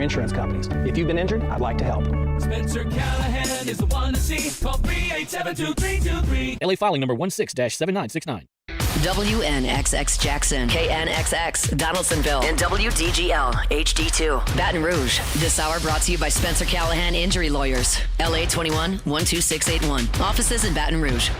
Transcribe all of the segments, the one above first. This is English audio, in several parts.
insurance companies. If you've been injured, I'd like to help. Spencer Callahan is the one to see. Call 387-2323. LA filing number 16-7969. WNXX Jackson, KNXX Donaldsonville, and WDGL HD2 Baton Rouge. This hour brought to you by Spencer Callahan Injury Lawyers. LA 21-12681. Offices in Baton Rouge.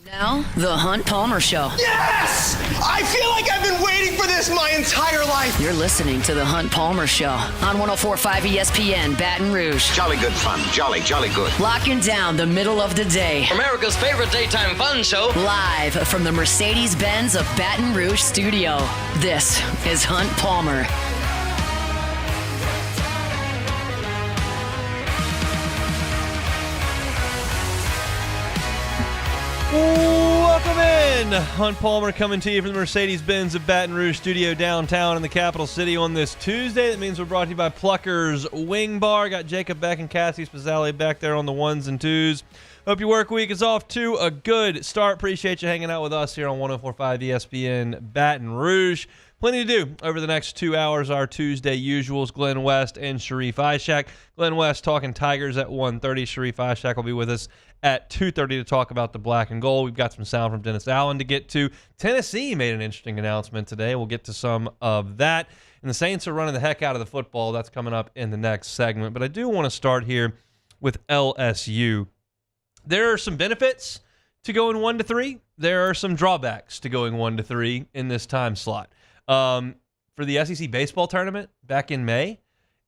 Now, the Hunt Palmer Show. Yes! I feel like I've been waiting for this my entire life. You're listening to the Hunt Palmer Show on 104.5 ESPN Baton Rouge. Jolly good fun. Jolly good. Locking down the middle of the day. America's favorite daytime fun show. Live from the Mercedes-Benz of Baton Rouge studio. This is Hunt Palmer. Welcome in. Hunt Palmer coming to you from the Mercedes-Benz of Baton Rouge studio downtown in the capital city on this Tuesday. That means we're brought to you by Plucker's Wing Bar. Got Jacob Beck and Cassie Spazzale back there on the ones and twos. Hope your work week is off to a good start. Appreciate you hanging out with us here on 104.5 ESPN Baton Rouge. Plenty to do over the next 2 hours. Our Tuesday usuals, Glenn West and Shorie Shack. Glenn West talking Tigers at 1:30. Shorie Shack will be with us at 2:30 to talk about the black and gold. We've got some sound from Dennis Allen to get to. Tennessee made an interesting announcement today. We'll get to some of that. And the Saints are running the heck out of the football. That's coming up in the next segment. But I do want to start here with LSU. There are some benefits to going 1-3. There are some drawbacks to going 1-3 in this time slot. For the SEC baseball tournament back in May,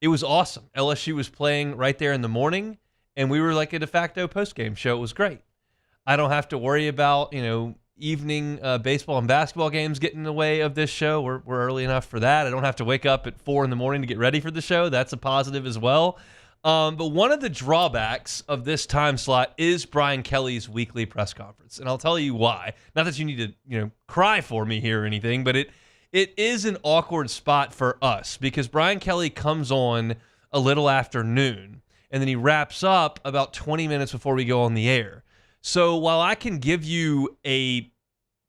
it was awesome. LSU was playing right there in the morning, and we were like a de facto postgame show. It was great. I don't have to worry about, evening baseball and basketball games getting in the way of this show. We're early enough for that. I don't have to wake up at 4 a.m. to get ready for the show. That's a positive as well. But one of the drawbacks of this time slot is Brian Kelly's weekly press conference, and I'll tell you why. Not that you need to, cry for me here or anything, but it is an awkward spot for us because Brian Kelly comes on a little after noon, and then he wraps up about 20 minutes before we go on the air. So while I can give you a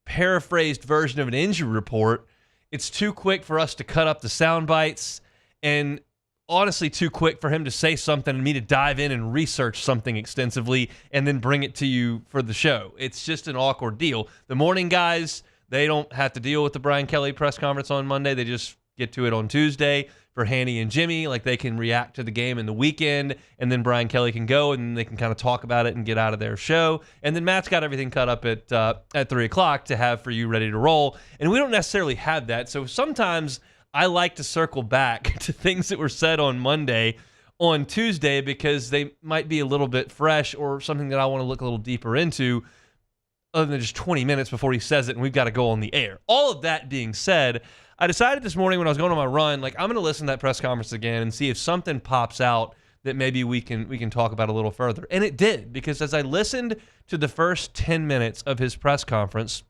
paraphrased version of an injury report, it's too quick for us to cut up the sound bites, and honestly too quick for him to say something and me to dive in and research something extensively and then bring it to you for the show. It's just an awkward deal. The morning guys, they don't have to deal with the Brian Kelly press conference on Monday. They just get to it on Tuesday. For Hanny and Jimmy, they can react to the game in the weekend, and then Brian Kelly can go, and they can kind of talk about it and get out of their show. And then Matt's got everything cut up at 3 o'clock to have for you ready to roll. And we don't necessarily have that. So sometimes I like to circle back to things that were said on Monday on Tuesday because they might be a little bit fresh or something that I want to look a little deeper into other than just 20 minutes before he says it and we've got to go on the air. All of that being said, I decided this morning when I was going on my run, I'm going to listen to that press conference again and see if something pops out that maybe we can talk about a little further. And it did, because as I listened to the first 10 minutes of his press conference,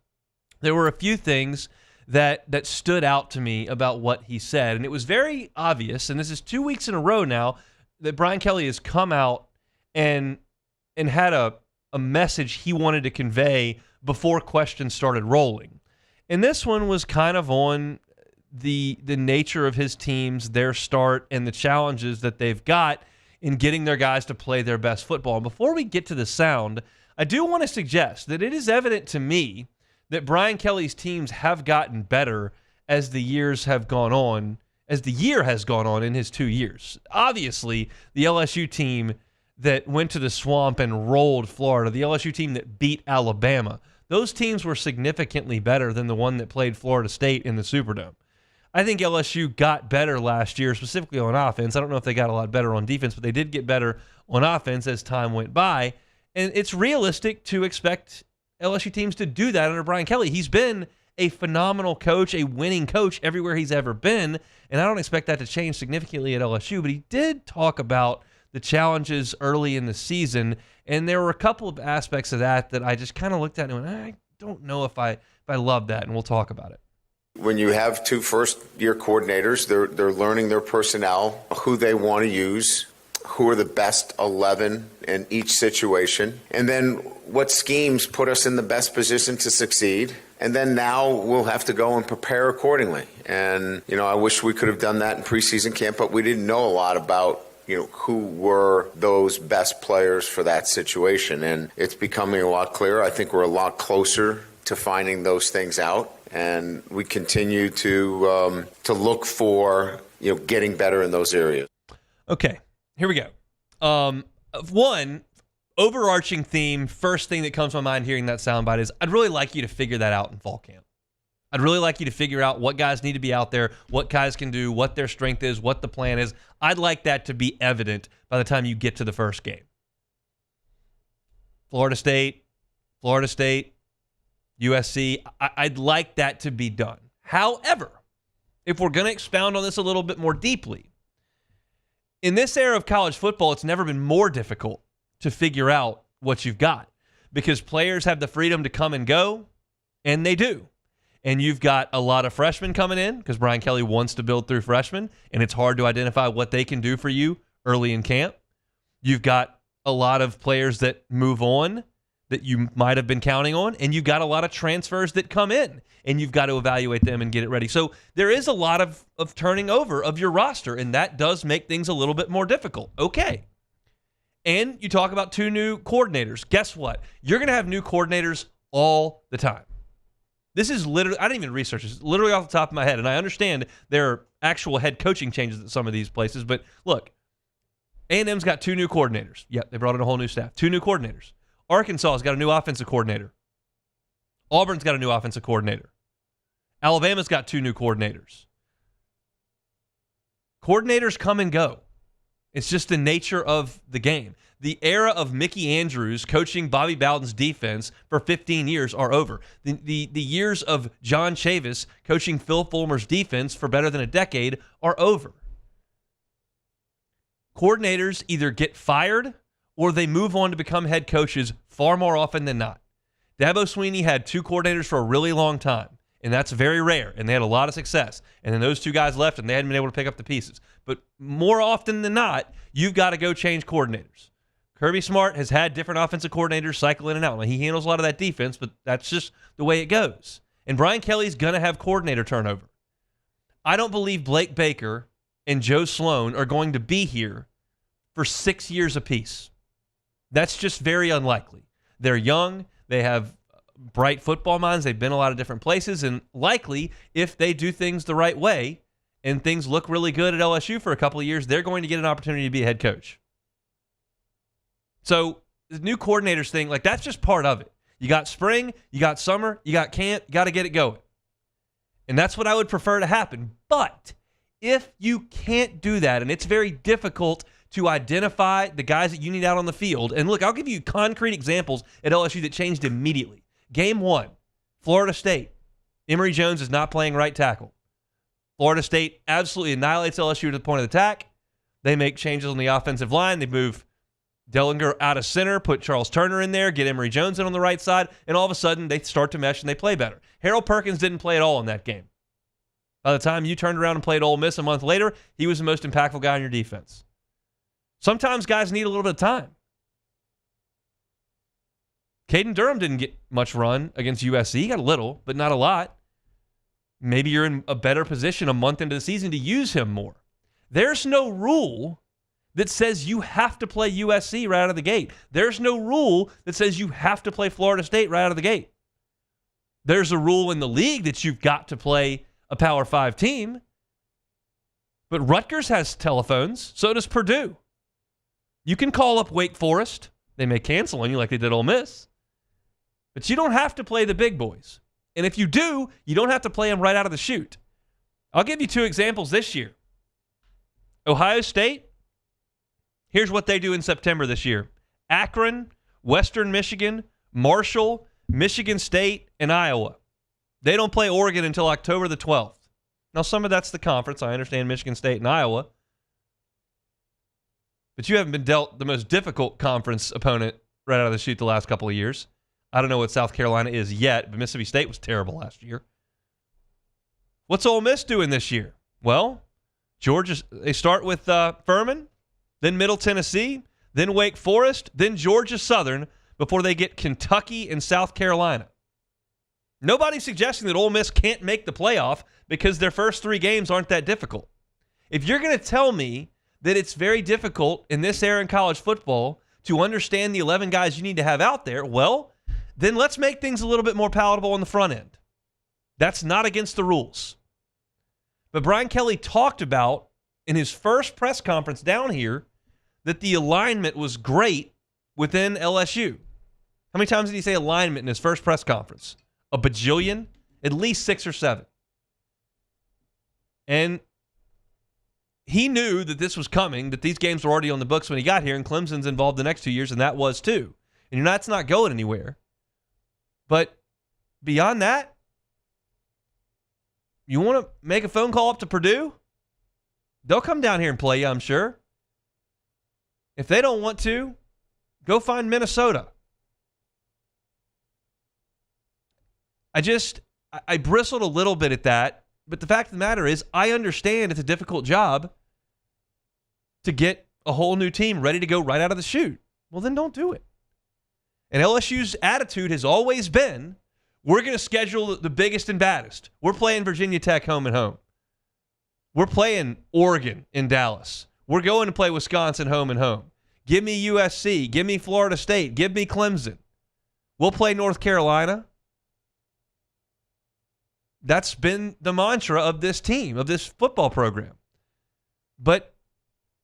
there were a few things that stood out to me about what he said. And it was very obvious, and this is 2 weeks in a row now, that Brian Kelly has come out and had a message he wanted to convey before questions started rolling. And this one was kind of on the nature of his teams, their start, and the challenges that they've got in getting their guys to play their best football. And before we get to the sound, I do want to suggest that it is evident to me that Brian Kelly's teams have gotten better as the years have gone on, as the year has gone on in his 2 years. Obviously, the LSU team that went to the swamp and rolled Florida, the LSU team that beat Alabama, those teams were significantly better than the one that played Florida State in the Superdome. I think LSU got better last year, specifically on offense. I don't know if they got a lot better on defense, but they did get better on offense as time went by. And it's realistic to expect LSU teams to do that under Brian Kelly. He's been a phenomenal coach, a winning coach everywhere he's ever been, and I don't expect that to change significantly at LSU. But he did talk about the challenges early in the season, and there were a couple of aspects of that I just kind of looked at and went, I don't know if I love that, and we'll talk about it. When you have two first-year coordinators, they're learning their personnel, who they want to use, who are the best 11 in each situation, and then what schemes put us in the best position to succeed. And then now we'll have to go and prepare accordingly. And, I wish we could have done that in preseason camp, but we didn't know a lot about, who were those best players for that situation. And it's becoming a lot clearer. I think we're a lot closer to finding those things out. And we continue to look for, getting better in those areas. Okay, here we go. One overarching theme, first thing that comes to my mind hearing that soundbite is I'd really like you to figure that out in fall camp. I'd really like you to figure out what guys need to be out there, what guys can do, what their strength is, what the plan is. I'd like that to be evident by the time you get to the first game. Florida State, USC, I'd like that to be done. However, if we're going to expound on this a little bit more deeply, in this era of college football, it's never been more difficult to figure out what you've got because players have the freedom to come and go, and they do. And you've got a lot of freshmen coming in because Brian Kelly wants to build through freshmen, and it's hard to identify what they can do for you early in camp. You've got a lot of players that move on that you might have been counting on, and you've got a lot of transfers that come in, and you've got to evaluate them and get it ready. So there is a lot of turning over of your roster, and that does make things a little bit more difficult. Okay. And you talk about 2 new coordinators. Guess what? You're going to have new coordinators all the time. This is literally, I didn't even research this, literally off the top of my head. And I understand there are actual head coaching changes at some of these places. But look, A&M's got 2 new coordinators. Yep, they brought in a whole new staff. 2 new coordinators. Arkansas's got a new offensive coordinator. Auburn's got a new offensive coordinator. Alabama's got 2 new coordinators. Coordinators come and go. It's just the nature of the game. The era of Mickey Andrews coaching Bobby Bowden's defense for 15 years are over. The years of John Chavis coaching Phil Fulmer's defense for better than a decade are over. Coordinators either get fired or they move on to become head coaches far more often than not. Dabo Swinney had 2 coordinators for a really long time, and that's very rare, and they had a lot of success. And then those 2 guys left, and they hadn't been able to pick up the pieces. But more often than not, you've got to go change coordinators. Kirby Smart has had different offensive coordinators cycle in and out. Now, he handles a lot of that defense, but that's just the way it goes. And Brian Kelly's going to have coordinator turnover. I don't believe Blake Baker and Joe Sloan are going to be here for 6 years apiece. That's just very unlikely. They're young. They have bright football minds. They've been a lot of different places. And likely, if they do things the right way and things look really good at LSU for a couple of years, they're going to get an opportunity to be a head coach. So the new coordinators thing, like that's just part of it. You got spring, you got summer, you got camp, you got to get it going. And that's what I would prefer to happen. But if you can't do that, and it's very difficult to identify the guys that you need out on the field, and look, I'll give you concrete examples at LSU that changed immediately. Game 1, Florida State. Emory Jones is not playing right tackle. Florida State absolutely annihilates LSU to the point of attack. They make changes on the offensive line. They move Dellinger out of center, put Charles Turner in there, get Emory Jones in on the right side, and all of a sudden they start to mesh and they play better. Harold Perkins didn't play at all in that game. By the time you turned around and played Ole Miss a month later, he was the most impactful guy on your defense. Sometimes guys need a little bit of time. Caden Durham didn't get much run against USC. He got a little, but not a lot. Maybe you're in a better position a month into the season to use him more. There's no rule that says you have to play USC right out of the gate. There's no rule that says you have to play Florida State right out of the gate. There's a rule in the league that you've got to play a Power 5 team. But Rutgers has telephones, so does Purdue. You can call up Wake Forest. They may cancel on you like they did Ole Miss. But you don't have to play the big boys. And if you do, you don't have to play them right out of the chute. I'll give you 2 examples this year. Ohio State, here's what they do in September this year. Akron, Western Michigan, Marshall, Michigan State, and Iowa. They don't play Oregon until October the 12th. Now, some of that's the conference. I understand Michigan State and Iowa. But you haven't been dealt the most difficult conference opponent right out of the chute the last couple of years. I don't know what South Carolina is yet, but Mississippi State was terrible last year. What's Ole Miss doing this year? Well, Georgia, they start with Furman, then Middle Tennessee, then Wake Forest, then Georgia Southern before they get Kentucky and South Carolina. Nobody's suggesting that Ole Miss can't make the playoff because their first 3 games aren't that difficult. If you're going to tell me that it's very difficult in this era in college football to understand the 11 guys you need to have out there, well, then let's make things a little bit more palatable on the front end. That's not against the rules. But Brian Kelly talked about in his first press conference down here that the alignment was great within LSU. How many times did he say alignment in his first press conference? A bajillion? At least 6 or 7. And he knew that this was coming, that these games were already on the books when he got here, and Clemson's involved the next 2 years, and that was too. And that's not going anywhere. But beyond that, you want to make a phone call up to Purdue? They'll come down here and play you, I'm sure. If they don't want to, go find Minnesota. I bristled a little bit at that, but the fact of the matter is I understand it's a difficult job to get a whole new team ready to go right out of the chute. Well, then don't do it. And LSU's attitude has always been, we're going to schedule the biggest and baddest. We're playing Virginia Tech home and home. We're playing Oregon in Dallas. We're going to play Wisconsin home and home. Give me USC. Give me Florida State. Give me Clemson. We'll play North Carolina. That's been the mantra of this team, of this football program. But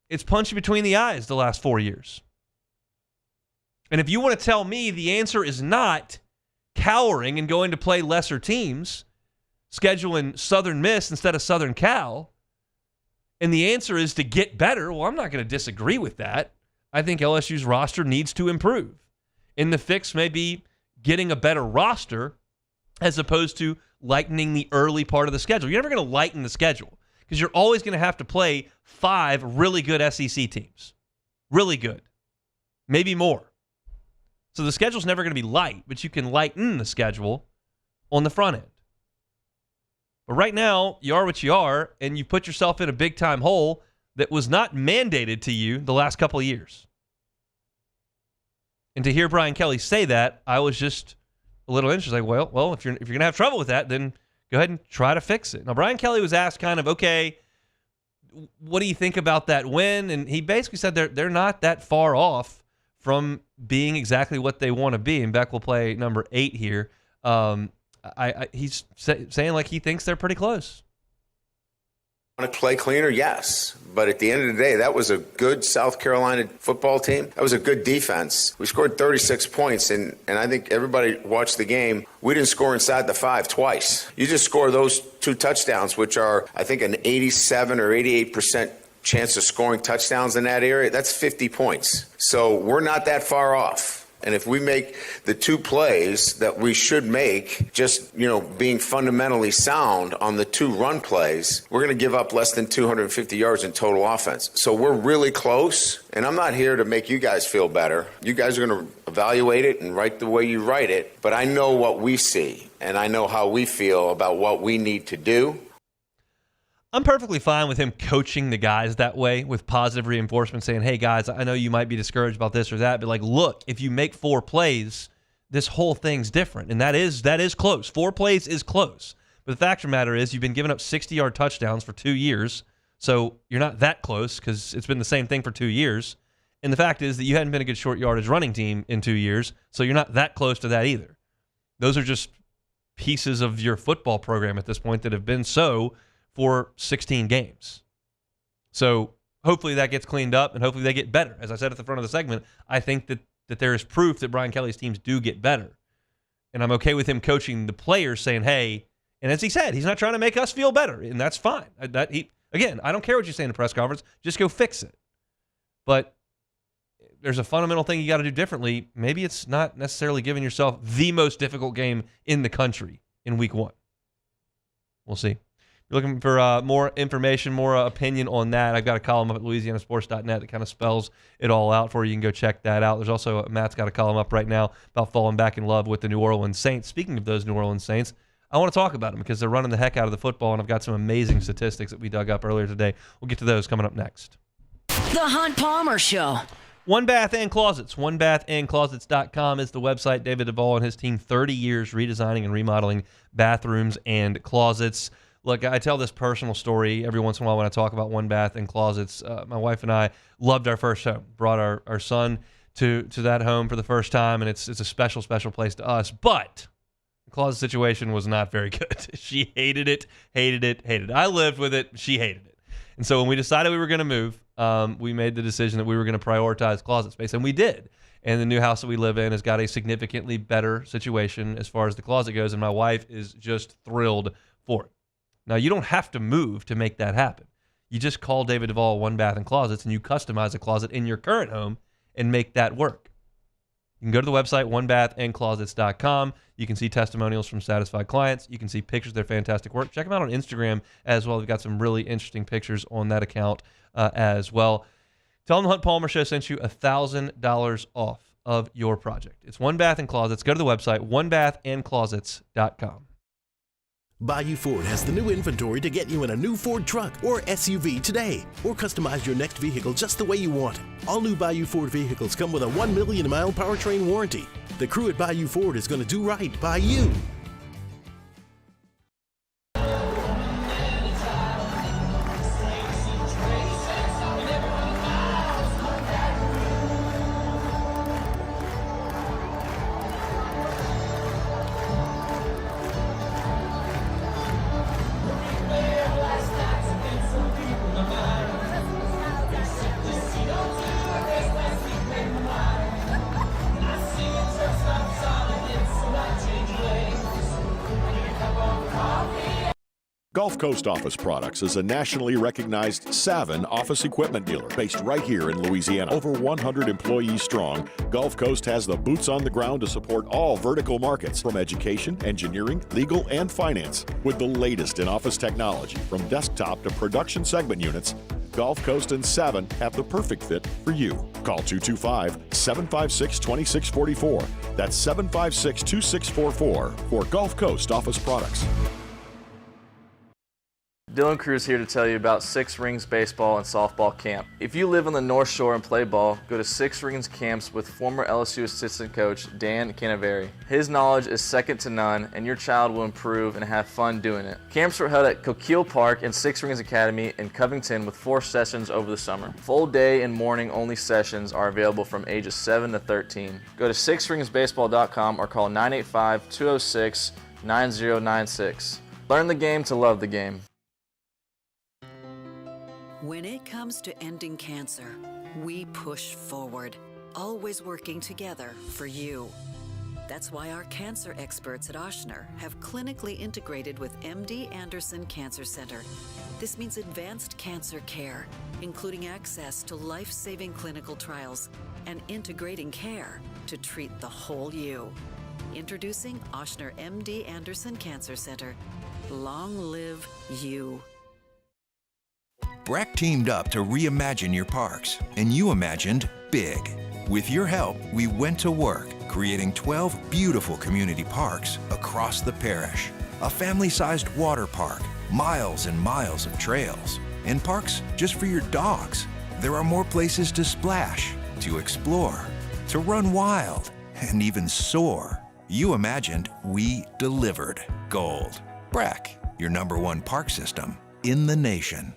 it's punched between the eyes the last 4 years. And if you want to tell me the answer is not cowering and going to play lesser teams, scheduling Southern Miss instead of Southern Cal, and the answer is to get better, well, I'm not going to disagree with that. I think LSU's roster needs to improve. And the fix may be getting a better roster as opposed to lightening the early part of the schedule. You're never going to lighten the schedule because you're always going to have to play 5 really good SEC teams. Really good. Maybe more. So the schedule's never going to be light, but you can lighten the schedule on the front end. But right now, you are what you are, and you put yourself in a big-time hole that was not mandated to you the last couple of years. And to hear Brian Kelly say that, I was just a little interested. Like, well, if you're going to have trouble with that, then go ahead and try to fix it. Now, Brian Kelly was asked kind of, okay, what do you think about that win? And he basically said they're not that far off from being exactly what they want to be. And Beck will play number 8 here. He's saying like he thinks they're pretty close. Want to play cleaner? Yes. But at the end of the day, that was a good South Carolina football team. That was a good defense. We scored 36 points, and I think everybody watched the game. We didn't score inside the 5 twice. You just score those 2 touchdowns, which are, I think, an 87 or 88% chance of scoring touchdowns in that area. That's 50 points. So we're not that far off. And if we make the 2 plays that we should make, just, being fundamentally sound on the 2 run plays, we're going to give up less than 250 yards in total offense. So we're really close. And I'm not here to make you guys feel better. You guys are going to evaluate it and write the way you write it. But I know what we see, and I know how we feel about what we need to do. I'm perfectly fine with him coaching the guys that way with positive reinforcement, saying, hey, guys, I know you might be discouraged about this or that, but like, look, if you make 4 plays, this whole thing's different. And that is close. 4 plays is close. But the fact of the matter is you've been giving up 60-yard touchdowns for 2 years, so you're not that close because it's been the same thing for 2 years. And the fact is that you hadn't been a good short yardage running team in 2 years, so you're not that close to that either. Those are just pieces of your football program at this point that have been so for 16 games. So hopefully that gets cleaned up and hopefully they get better. As I said at the front of the segment, I think that there is proof that Brian Kelly's teams do get better. And I'm okay with him coaching the players saying, hey, and as he said, he's not trying to make us feel better, and that's fine. Again, I don't care what you say in the press conference, just go fix it. But there's a fundamental thing you got to do differently. Maybe it's not necessarily giving yourself the most difficult game in the country in week 1. We'll see. Looking for more information, more opinion on that, I've got a column up at LouisianaSports.net that kind of spells it all out for you. You can go check that out. There's also, Matt's got a column up right now about falling back in love with the New Orleans Saints. Speaking of those New Orleans Saints, I want to talk about them because they're running the heck out of the football, and I've got some amazing statistics that we dug up earlier today. We'll get to those coming up next. The Hunt Palmer Show. One Bath and Closets. OneBathAndClosets.com is the website. David Duvall and his team, 30 years redesigning and remodeling bathrooms and closets. Look, I tell this personal story every once in a while when I talk about One Bath and Closets. My wife and I loved our first home, brought our son to that home for the first time, and it's a special, special place to us. But the closet situation was not very good. She hated it. I lived with it. She hated it. And so when we decided we were going to move, we made the decision that we were going to prioritize closet space, and we did. And the new house that we live in has got a significantly better situation as far as the closet goes, and my wife is just thrilled for it. Now, you don't have to move to make that happen. You just call David Duvall One Bath and Closets, and you customize a closet in your current home and make that work. You can go to the website, onebathandclosets.com. You can see testimonials from satisfied clients. You can see pictures of their fantastic work. Check them out on Instagram as well. They've got some really interesting pictures on that account as well. Tell them the Hunt Palmer Show sent you $1,000 off of your project. It's One Bath and Closets. Go to the website, onebathandclosets.com. Bayou Ford has the new inventory to get you in a new Ford truck or SUV today, or customize your next vehicle just the way you want it. All new Bayou Ford vehicles come with a 1 million mile powertrain warranty. The crew at Bayou Ford is going to do right by you. Gulf Coast Office Products is a nationally recognized Savin office equipment dealer based right here in Louisiana. Over 100 employees strong, Gulf Coast has the boots on the ground to support all vertical markets, from education, engineering, legal, and finance. With the latest in office technology, from desktop to production segment units, Gulf Coast and Savin have the perfect fit for you. Call 225-756-2644. That's 756-2644 for Gulf Coast Office Products. Dylan Cruz here to tell you about Six Rings Baseball and Softball Camp. If you live on the North Shore and play ball, go to Six Rings Camps with former LSU assistant coach Dan Canaveri. His knowledge is second to none, and your child will improve and have fun doing it. Camps were held at Coquille Park and Six Rings Academy in Covington with 4 sessions over the summer. Full day and morning only sessions are available from ages 7 to 13. Go to sixringsbaseball.com or call 985-206-9096. Learn the game to love the game. When it comes to ending cancer, we push forward, always working together for you. That's why our cancer experts at Ochsner have clinically integrated with MD Anderson Cancer Center. This means advanced cancer care, including access to life-saving clinical trials and integrating care to treat the whole you. Introducing Ochsner MD Anderson Cancer Center. Long live you. Breck teamed up to reimagine your parks, and you imagined big. With your help, we went to work, creating 12 beautiful community parks across the parish. A family-sized water park, miles and miles of trails, and parks just for your dogs. There are more places to splash, to explore, to run wild, and even soar. You imagined, we delivered. Gold. Breck, your #1 park system in the nation.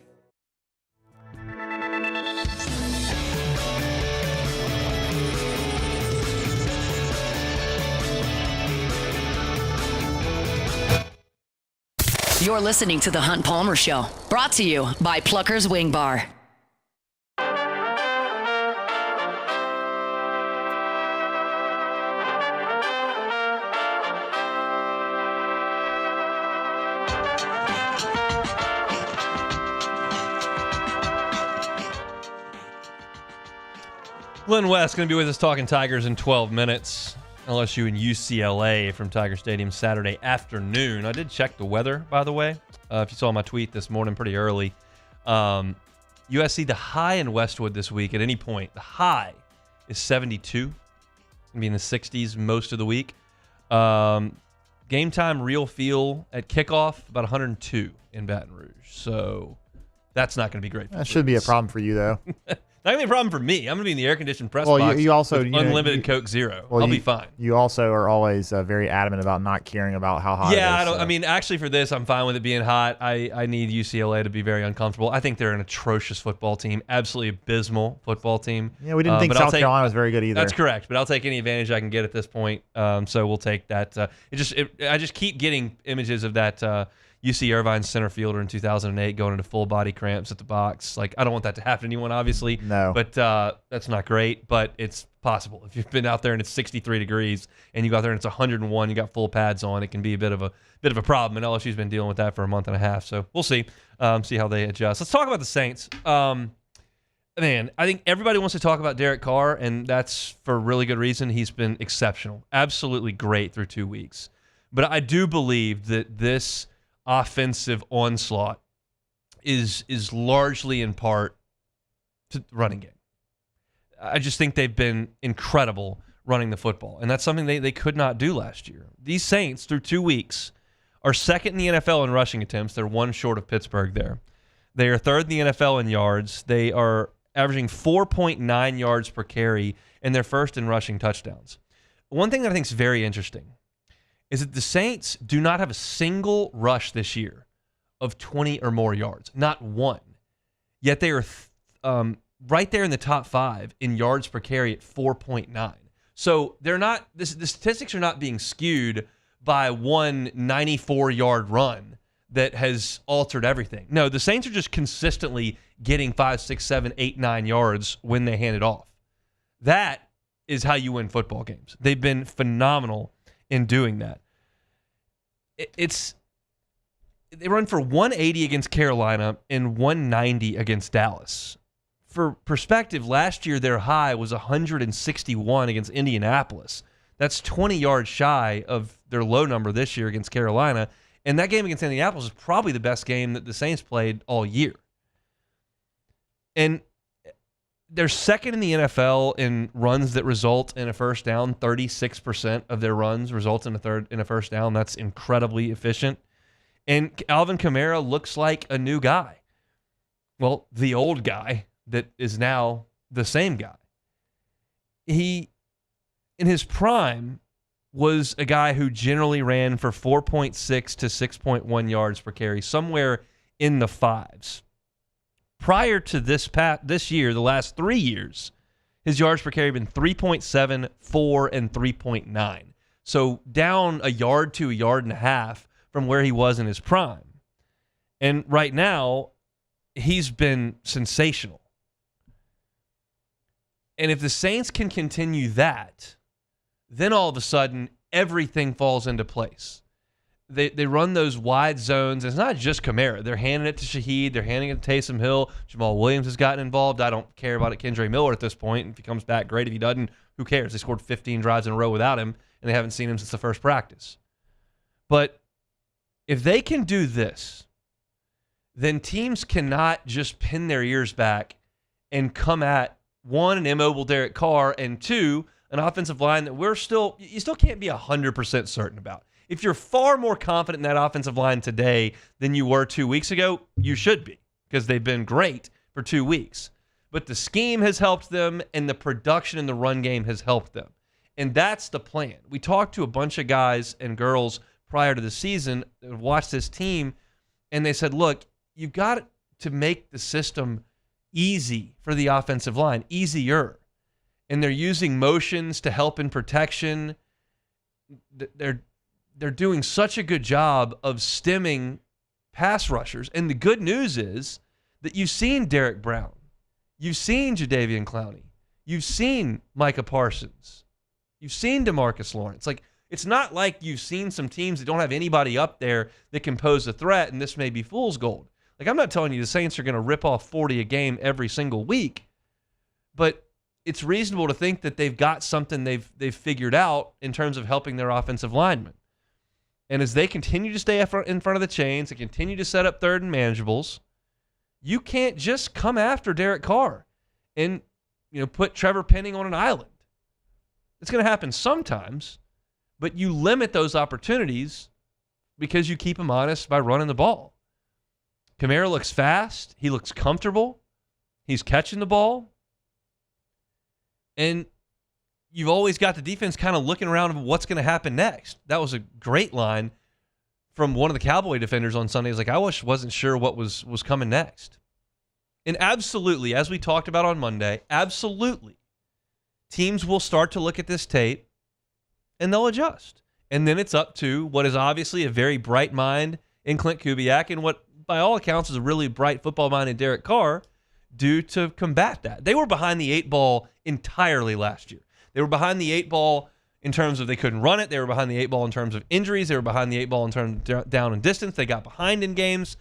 You're listening to The Hunt Palmer Show, brought to you by Plucker's Wing Bar. Glenn West going to be with us talking Tigers in 12 minutes. LSU and UCLA from Tiger Stadium Saturday afternoon. I did check the weather, by the way. If you saw my tweet this morning pretty early. USC, the high in Westwood this week at any point, the high is 72. It's going to be in the 60s most of the week. Game time real feel at kickoff, about 102 in Baton Rouge. So that's not going to be great. That should be a problem for you, though. Not going to be a problem for me. I'm going to be in the air-conditioned press Well, box you also with unlimited Coke Zero. I'll be fine. You also are always very adamant about not caring about how hot it is. Yeah, I mean, actually for this, I'm fine with it being hot. I need UCLA to be very uncomfortable. I think they're an atrocious football team, absolutely abysmal football team. Yeah, we didn't think South Carolina was very good either. That's correct, but I'll take any advantage I can get at this point. So we'll take that. I just keep getting images of that UC Irvine center fielder in 2008 going into full body cramps at the box. Like, I don't want that to happen to anyone, obviously. No. But that's not great, but it's possible. If you've been out there and it's 63 degrees and you go out there and it's 101, you got full pads on, it can be a bit of a problem. And LSU's been dealing with that for a month and a half. So we'll see how they adjust. Let's talk about the Saints. Man, I think everybody wants to talk about Derek Carr, and that's for a really good reason. He's been exceptional, absolutely great through 2 weeks. But I do believe that this offensive onslaught is largely in part to the running game. I just think they've been incredible running the football, and that's something they could not do last year. These Saints, through 2 weeks, are second in the NFL in rushing attempts. They're one short of Pittsburgh there. They are third in the NFL in yards. They are averaging 4.9 yards per carry, and they're first in rushing touchdowns. One thing that I think is very interesting is that the Saints do not have a single rush this year of 20 or more yards. Not one. Yet they are right there in the top 5 in yards per carry at 4.9. So they're not. The statistics are not being skewed by one 94-yard run that has altered everything. No, the Saints are just consistently getting 5, 6, 7, 8, 9 yards when they hand it off. That is how you win football games. They've been phenomenal in doing that. They run for 180 against Carolina and 190 against Dallas. For perspective, last year their high was 161 against Indianapolis. That's 20 yards shy of their low number this year against Carolina. And that game against Indianapolis is probably the best game that the Saints played all year. And they're second in the NFL in runs that result in a first down. 36% of their runs result in a first down. That's incredibly efficient. And Alvin Kamara looks like a new guy. Well, the old guy that is now the same guy. He, in his prime, was a guy who generally ran for 4.6 to 6.1 yards per carry, somewhere in the 5s. Prior to this year, the last 3 years, his yards per carry have been 3.7, 4, and 3.9. So down a yard to a yard and a half from where he was in his prime. And right now, he's been sensational. And if the Saints can continue that, then all of a sudden, everything falls into place. They run those wide zones. It's not just Kamara. They're handing it to Shaheed. They're handing it to Taysom Hill. Jamal Williams has gotten involved. I don't care about it. Kendre Miller at this point. If he comes back, great. If he doesn't, who cares? They scored 15 drives in a row without him, and they haven't seen him since the first practice. But if they can do this, then teams cannot just pin their ears back and come at, one, an immobile Derek Carr, and two, an offensive line that you still can't be 100% certain about. If you're far more confident in that offensive line today than you were 2 weeks ago, you should be, because they've been great for 2 weeks. But the scheme has helped them, and the production in the run game has helped them. And that's the plan. We talked to a bunch of guys and girls prior to the season that watched this team, and they said, look, you've got to make the system easy for the offensive line, easier. And they're using motions to help in protection. They're doing such a good job of stemming pass rushers. And the good news is that you've seen Derek Brown. You've seen Jadeveon Clowney. You've seen Micah Parsons. You've seen DeMarcus Lawrence. Like, it's not like you've seen some teams that don't have anybody up there that can pose a threat, and this may be fool's gold. Like, I'm not telling you the Saints are going to rip off 40 a game every single week, but it's reasonable to think that they've got something they've figured out in terms of helping their offensive linemen. And as they continue to stay in front of the chains and continue to set up third and manageables, you can't just come after Derek Carr and put Trevor Penning on an island. It's going to happen sometimes, but you limit those opportunities because you keep him honest by running the ball. Kamara looks fast. He looks comfortable. He's catching the ball. And you've always got the defense kind of looking around at what's going to happen next. That was a great line from one of the Cowboy defenders on Sunday. He's like, I wasn't sure what was coming next. And absolutely, as we talked about on Monday, absolutely, teams will start to look at this tape and they'll adjust. And then it's up to what is obviously a very bright mind in Clint Kubiak and what, by all accounts, is a really bright football mind in Derek Carr do to combat that. They were behind the 8 ball entirely last year. They were behind the 8 ball in terms of they couldn't run it. They were behind the 8 ball in terms of injuries. They were behind the 8 ball in terms of down and distance. They got behind in games.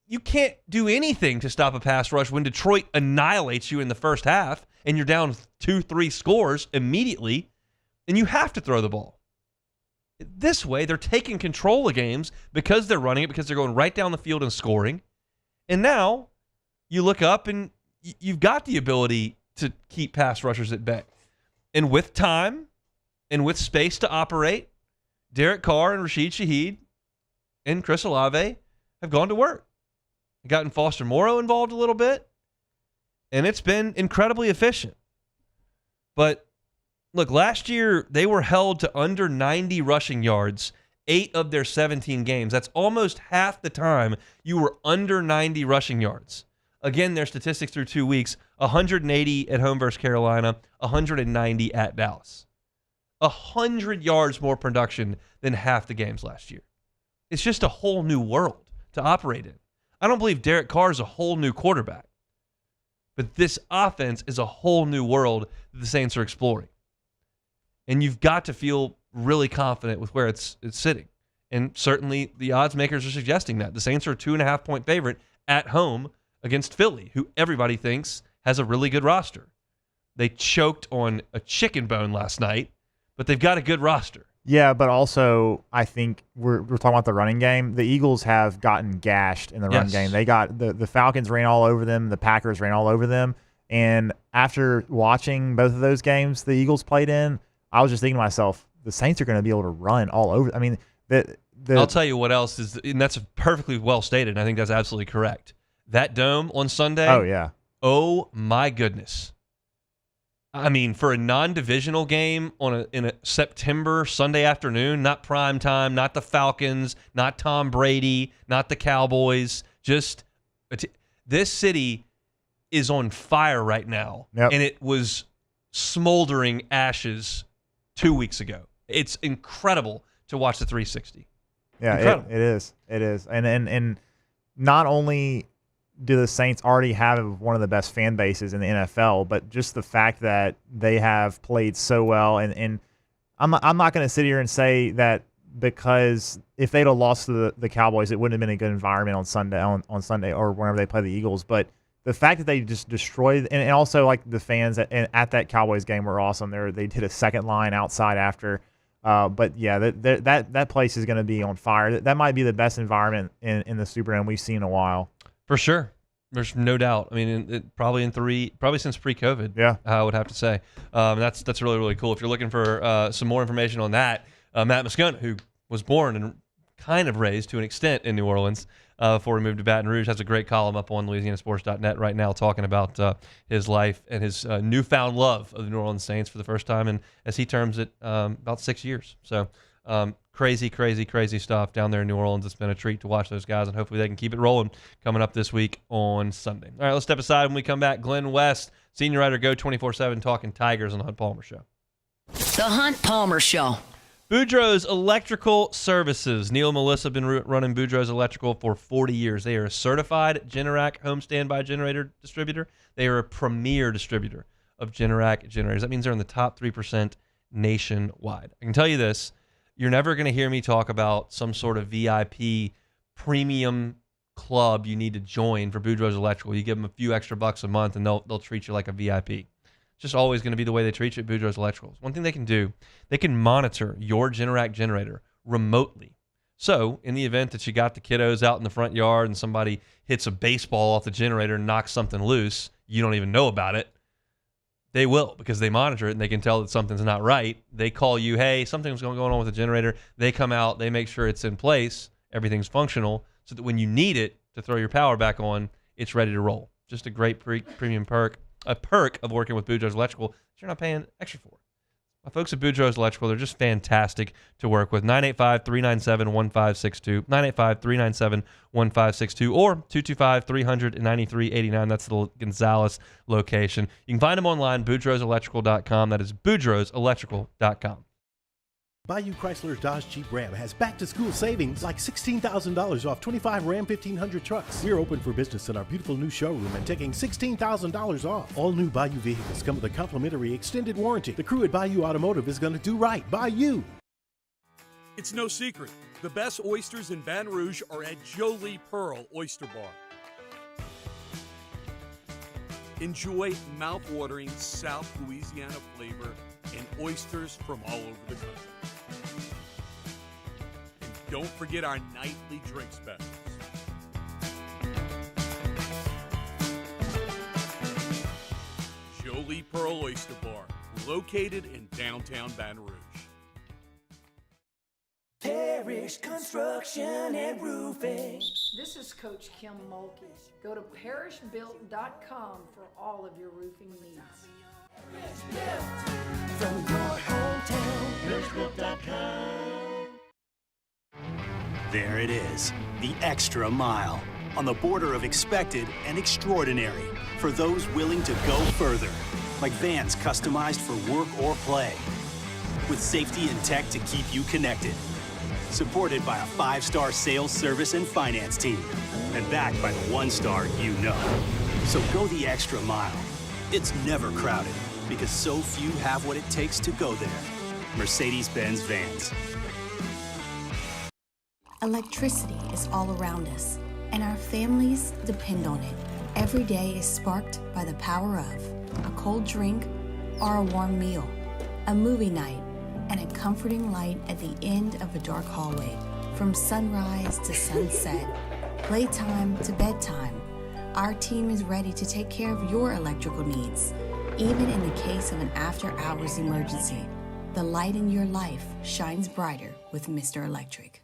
You can't do anything to stop a pass rush when Detroit annihilates you in the first half and you're down 2-3 scores immediately, and you have to throw the ball. This way, they're taking control of games because they're running it, because they're going right down the field and scoring. And now you look up and you've got the ability to keep pass rushers at bay. And with time and with space to operate, Derek Carr and Rashid Shaheed and Chris Olave have gone to work. They've gotten Foster Moreau involved a little bit, and it's been incredibly efficient. But look, last year they were held to under 90 rushing yards 8 of their 17 games. That's almost half the time you were under 90 rushing yards. Again, their statistics through 2 weeks, 180 at home versus Carolina, 190 at Dallas. 100 yards more production than half the games last year. It's just a whole new world to operate in. I don't believe Derek Carr is a whole new quarterback. But this offense is a whole new world that the Saints are exploring. And you've got to feel really confident with where it's sitting. And certainly the odds makers are suggesting that. The Saints are a 2.5-point favorite at home against Philly, who everybody thinks has a really good roster. They choked on a chicken bone last night, but they've got a good roster. Yeah, but also I think we're talking about the running game. The Eagles have gotten gashed in the run game. They got the Falcons ran all over them. The Packers ran all over them. And after watching both of those games the Eagles played in, I was just thinking to myself, the Saints are going to be able to run all over. I mean, I'll tell you what else is, and that's perfectly well stated, and I think that's absolutely correct. That dome on Sunday. Oh, yeah. Oh, my goodness. I mean, for a non-divisional game in a September Sunday afternoon, not prime time, not the Falcons, not Tom Brady, not the Cowboys, just this city is on fire right now. Yep. And it was smoldering ashes 2 weeks ago. It's incredible to watch the 360. Yeah, it is. It is. And not only do the Saints already have one of the best fan bases in the NFL, but just the fact that they have played so well. And I'm not going to sit here and say that because if they'd have lost to the Cowboys, it wouldn't have been a good environment on Sunday or whenever they play the Eagles. But the fact that they just destroyed, and also like the fans at that Cowboys game were awesome. They did a second line outside after. But yeah, that place is going to be on fire. That might be the best environment in the Superdome we've seen in a while. For sure. There's no doubt. I mean, probably since pre-COVID. Yeah, I would have to say. That's really, really cool. If you're looking for some more information on that, Matt Moscona, who was born and kind of raised to an extent in New Orleans before he moved to Baton Rouge, has a great column up on LouisianaSports.net right now talking about his life and his newfound love of the New Orleans Saints for the first time in, as he terms it, about 6 years. So crazy, crazy, crazy stuff down there in New Orleans. It's been a treat to watch those guys, and hopefully they can keep it rolling coming up this week on Sunday. All right, let's step aside. When we come back, Glenn West, senior writer, Go 24/7, talking Tigers on the Hunt Palmer Show. The Hunt Palmer Show. Boudreaux's Electrical Services. Neil and Melissa have been running Boudreaux's Electrical for 40 years. They are a certified Generac home standby generator distributor. They are a premier distributor of Generac generators. That means they're in the top 3% nationwide. I can tell you this. You're never going to hear me talk about some sort of VIP premium club you need to join for Boudreaux's Electrical. You give them a few extra bucks a month, and they'll treat you like a VIP. It's just always going to be the way they treat you at Boudreaux's Electrical. One thing they can do, they can monitor your Generac generator remotely. So in the event that you got the kiddos out in the front yard and somebody hits a baseball off the generator and knocks something loose, you don't even know about it. They will, because they monitor it and they can tell that something's not right. They call you, hey, something's going on with the generator. They come out, they make sure it's in place, everything's functional, so that when you need it to throw your power back on, it's ready to roll. Just a great premium perk. a perk of working with Boudreaux's Electrical that you're not paying extra for. My folks at Boudreaux's Electrical, they're just fantastic to work with. 985-397-1562, 985-397-1562, or 225-300-9389. That's the Gonzales location. You can find them online, boudreauxelectrical.com. That is boudreauxelectrical.com. Bayou Chrysler Dodge Jeep Ram has back-to-school savings like $16,000 off 25 Ram 1500 trucks. We're open for business in our beautiful new showroom and taking $16,000 off. All new Bayou vehicles come with a complimentary extended warranty. The crew at Bayou Automotive is going to do right by you. It's no secret. The best oysters in Baton Rouge are at Jolie Pearl Oyster Bar. Enjoy mouth-watering South Louisiana flavor and oysters from all over the country. And don't forget our nightly drink specials. Jolie Pearl Oyster Bar, located in downtown Baton Rouge. Parish Construction and Roofing. This is Coach Kim Mulkey. Go to parishbuilt.com for all of your roofing needs. From your hometown, parishbuilt.com. There it is, the extra mile, on the border of expected and extraordinary for those willing to go further, like vans customized for work or play, with safety and tech to keep you connected. Supported by a 5-star sales, service, and finance team, and backed by the 1-star you know. So go the extra mile. It's never crowded, because so few have what it takes to go there. Mercedes-Benz Vans. Electricity is all around us, and our families depend on it. Every day is sparked by the power of a cold drink or a warm meal, a movie night, and a comforting light at the end of a dark hallway. From sunrise to sunset, playtime to bedtime, our team is ready to take care of your electrical needs. Even in the case of an after-hours emergency, the light in your life shines brighter with Mr. Electric.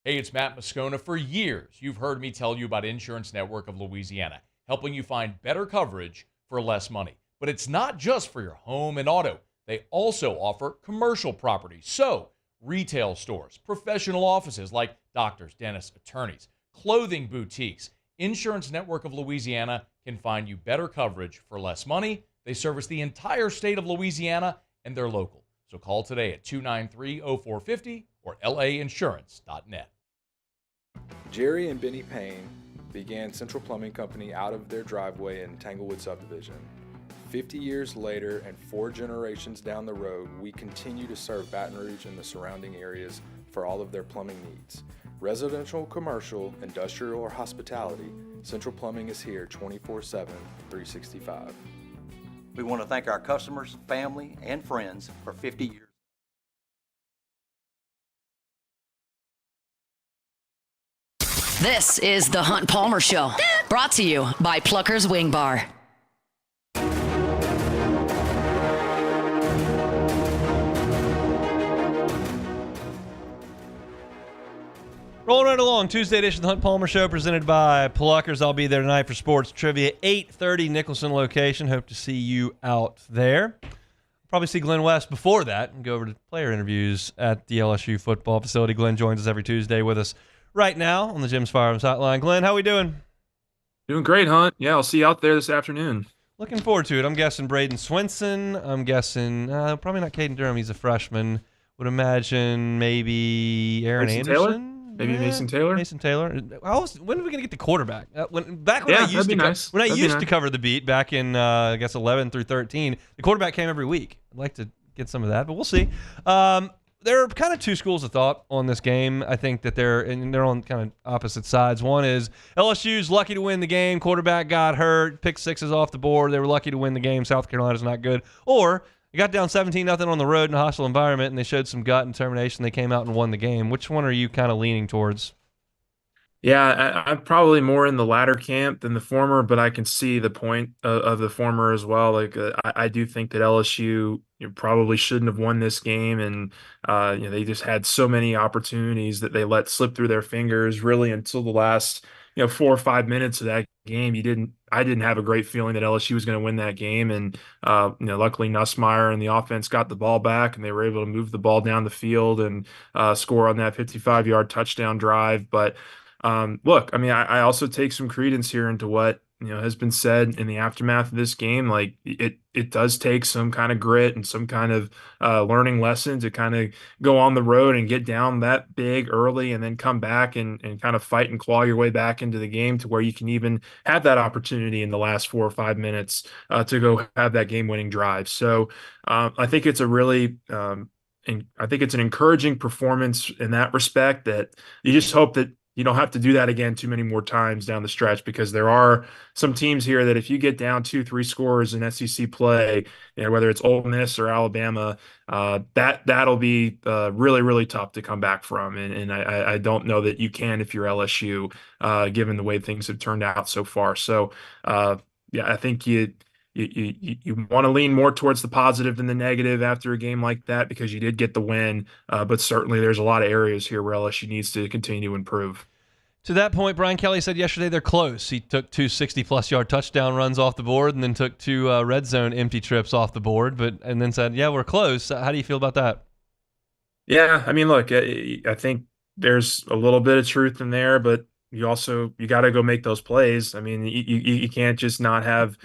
Hey, it's Matt Moscona. For years, you've heard me tell you about Insurance Network of Louisiana, helping you find better coverage for less money. But it's not just for your home and auto. They also offer commercial properties, so retail stores, professional offices like doctors, dentists, attorneys, clothing boutiques. Insurance Network of Louisiana can find you better coverage for less money. They service the entire state of Louisiana, and they're local. So call today at 293-0450 or lainsurance.net. Jerry and Benny Payne began Central Plumbing Company out of their driveway in Tanglewood subdivision. 50 years later and 4 generations down the road, we continue to serve Baton Rouge and the surrounding areas for all of their plumbing needs. Residential, commercial, industrial, or hospitality, Central Plumbing is here 24/7, 365. We want to thank our customers, family, and friends for 50 years. This is the Hunt Palmer Show, brought to you by Plucker's Wing Bar. Rolling right along, Tuesday edition of the Hunt Palmer Show, presented by Pluckers. I'll be there tonight for sports trivia, 8:30 Nicholson location. Hope to see you out there. Probably see Glenn West before that and go over to player interviews at the LSU football facility. Glenn joins us every Tuesday with us right now on the Jim's Firearms Hotline. Glenn, how we doing? Doing great, Hunt. Yeah, I'll see you out there this afternoon. Looking forward to it. I'm guessing Braden Swinson. I'm guessing probably not Caden Durham. He's a freshman. Would imagine maybe Aaron Anderson. Taylor? Maybe Mason Taylor. Mason Taylor. When are we gonna get the quarterback? When I used to cover the beat back in I guess 11 through 13, the quarterback came every week. I'd like to get some of that, but we'll see. There are kind of two schools of thought on this game. I think that they're on kind of opposite sides. One is LSU's lucky to win the game. Quarterback got hurt, pick sixes off the board. They were lucky to win the game. South Carolina's not good. Or they got down 17-0 on the road in a hostile environment, and they showed some gut and determination. They came out and won the game. Which one are you kind of leaning towards? Yeah, I'm probably more in the latter camp than the former, but I can see the point of the former as well. Like I do think that LSU probably shouldn't have won this game, and they just had so many opportunities that they let slip through their fingers. Really, until the last 4 or 5 minutes of that game, you didn't. I didn't have a great feeling that LSU was going to win that game. And, luckily Nussmeier and the offense got the ball back and they were able to move the ball down the field and score on that 55-yard touchdown drive. But look, I mean, I also take some credence here into what has been said in the aftermath of this game. Like it does take some kind of grit and some kind of learning lesson to kind of go on the road and get down that big early and then come back and kind of fight and claw your way back into the game to where you can even have that opportunity in the last 4 or 5 minutes to go have that game-winning drive. So I think it's a really and I think it's an encouraging performance in that respect, that you just hope that you don't have to do that again too many more times down the stretch, because there are some teams here that if you get down 2-3 scores in SEC play, whether it's Ole Miss or Alabama, that'll be really, really tough to come back from. And I don't know that you can if you're LSU, given the way things have turned out so far. So, I think you want to lean more towards the positive than the negative after a game like that, because you did get the win. But certainly there's a lot of areas here where LSU needs to continue to improve. To that point, Brian Kelly said yesterday they're close. He took 2 60-plus yard touchdown runs off the board and then took 2 red zone empty trips off the board, and then said, yeah, we're close. How do you feel about that? Yeah, I mean, look, I think there's a little bit of truth in there, but you got to go make those plays. I mean, you can't just not have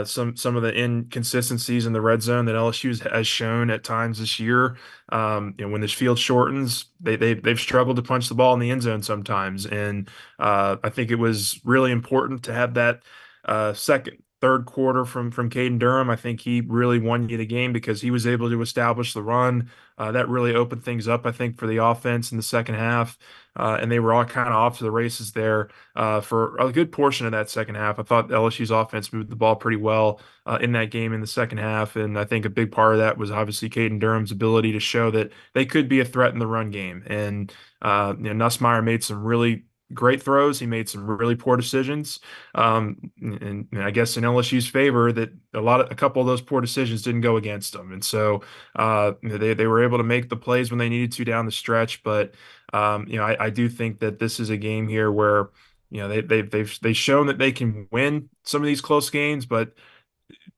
some of the inconsistencies in the red zone that LSU has shown at times this year. When this field shortens, they've struggled to punch the ball in the end zone sometimes, and I think it was really important to have that third quarter from Caden Durham. I think he really won you the game because he was able to establish the run. That really opened things up, I think, for the offense in the second half. And they were all kind of off to the races there for a good portion of that second half. I thought LSU's offense moved the ball pretty well in that game in the second half. And I think a big part of that was obviously Caden Durham's ability to show that they could be a threat in the run game. And Nussmeier made some really great throws. He made some really poor decisions. And I guess in LSU's favor, that a couple of those poor decisions didn't go against them. And so they were able to make the plays when they needed to down the stretch. But I do think that this is a game here where they've shown that they can win some of these close games, but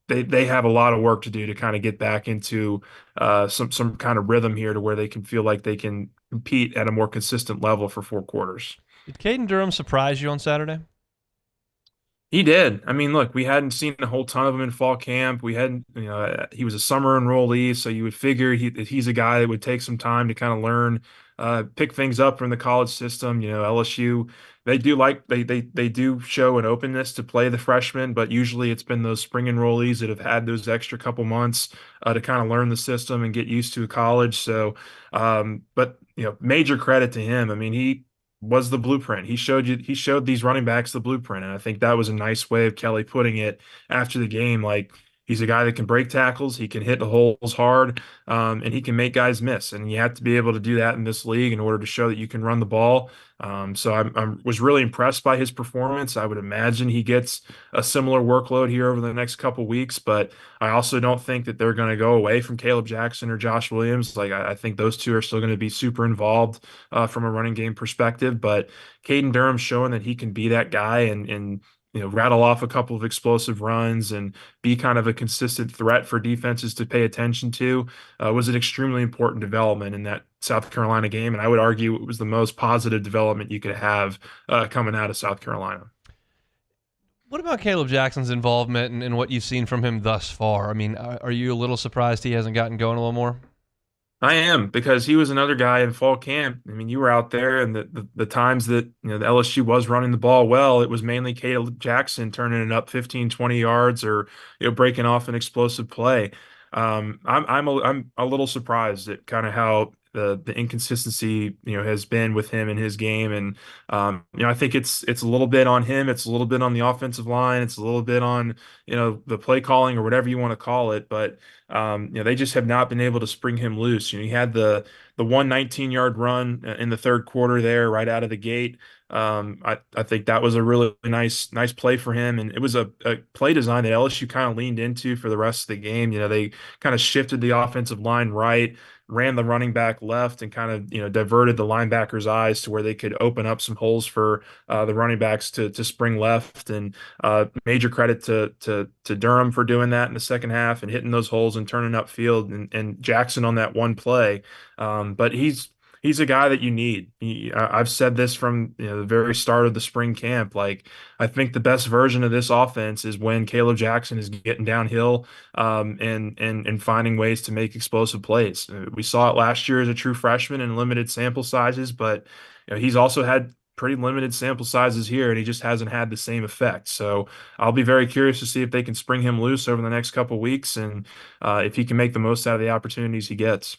they have a lot of work to do to kind of get back into some kind of rhythm here to where they can feel like they can compete at a more consistent level for 4 quarters. Did Caden Durham surprise you on Saturday? He did. I mean, look, we hadn't seen a whole ton of him in fall camp. We hadn't, he was a summer enrollee, so you would figure he's a guy that would take some time to kind of learn, pick things up from the college system. LSU, they do show an openness to play the freshmen, but usually it's been those spring enrollees that have had those extra couple months to kind of learn the system and get used to college. So, but major credit to him. I mean, he was the blueprint. He showed these running backs the blueprint. And I think that was a nice way of Kelly putting it after the game. Like, he's a guy that can break tackles, he can hit the holes hard, and he can make guys miss. And you have to be able to do that in this league in order to show that you can run the ball. So I was really impressed by his performance. I would imagine he gets a similar workload here over the next couple weeks, but I also don't think that they're going to go away from Caleb Jackson or Josh Williams. Like, I think those two are still going to be super involved from a running game perspective. But Caden Durham's showing that he can be that guy and rattle off a couple of explosive runs and be kind of a consistent threat for defenses to pay attention to, was an extremely important development in that South Carolina game. And I would argue it was the most positive development you could have coming out of South Carolina. What about Caleb Jackson's involvement and what you've seen from him thus far? I mean, are you a little surprised he hasn't gotten going a little more? I am, because he was another guy in fall camp. I mean, you were out there, and the times that the LSU was running the ball well, it was mainly Caleb Jackson turning it up 15, 20 yards or breaking off an explosive play. I'm a little surprised at kind of how the inconsistency has been with him in his game, and I think it's a little bit on him, it's a little bit on the offensive line, it's a little bit on the play calling or whatever you want to call it, but they just have not been able to spring him loose. He had the the 119-yard run in the third quarter there right out of the gate. I think that was a really nice play for him, and it was a play design that LSU kind of leaned into for the rest of the game. They kind of shifted the offensive line right, ran the running back left, and kind of diverted the linebackers' eyes to where they could open up some holes for the running backs to spring left. And major credit to Durham for doing that in the second half and hitting those holes and turning upfield, and Jackson on that one play. But he's a guy that you need. I've said this from the very start of the spring camp. Like, I think the best version of this offense is when Caleb Jackson is getting downhill and finding ways to make explosive plays. We saw it last year as a true freshman in limited sample sizes, but he's also had pretty limited sample sizes here, and he just hasn't had the same effect. So I'll be very curious to see if they can spring him loose over the next couple weeks, and if he can make the most out of the opportunities he gets.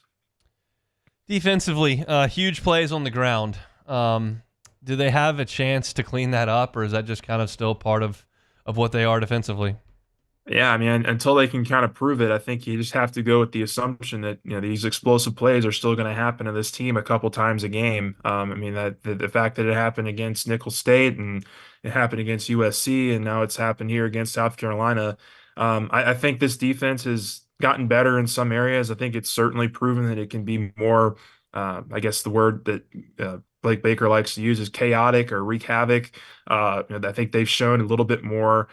Defensively, huge plays on the ground. Do they have a chance to clean that up, or is that just kind of still part of what they are defensively? Yeah, I mean, until they can kind of prove it, I think you just have to go with the assumption that these explosive plays are still going to happen to this team a couple times a game. I mean, that the fact that it happened against Nicholls State and it happened against USC, and now it's happened here against South Carolina. I think this defense has gotten better in some areas. I think it's certainly proven that it can be more, I guess the word that Blake Baker likes to use is chaotic or wreak havoc. I think they've shown a little bit more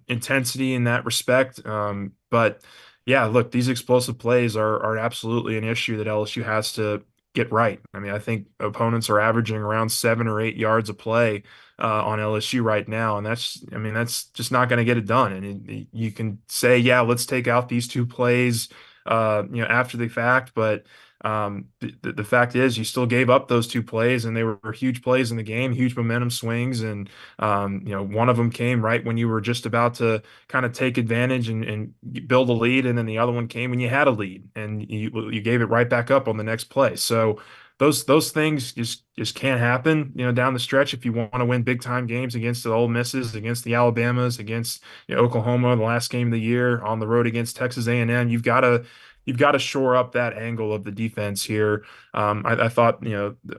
intensity in that respect. But yeah, look, these explosive plays are absolutely an issue that LSU has to get right. I mean, I think opponents are averaging around 7 or 8 yards a play on LSU right now, and that's just not going to get it done. And you can say, yeah, let's take out these 2 plays, after the fact, but the fact is you still gave up those 2 plays, and they were huge plays in the game, huge momentum swings. And one of them came right when you were just about to kind of take advantage and build a lead, and then the other one came when you had a lead, and you gave it right back up on the next play. So those things just can't happen down the stretch if you want to win big time games against the Ole Misses, against the Alabamas, against Oklahoma the last game of the year, on the road against Texas A&M. You've got to shore up that angle of the defense here. I thought,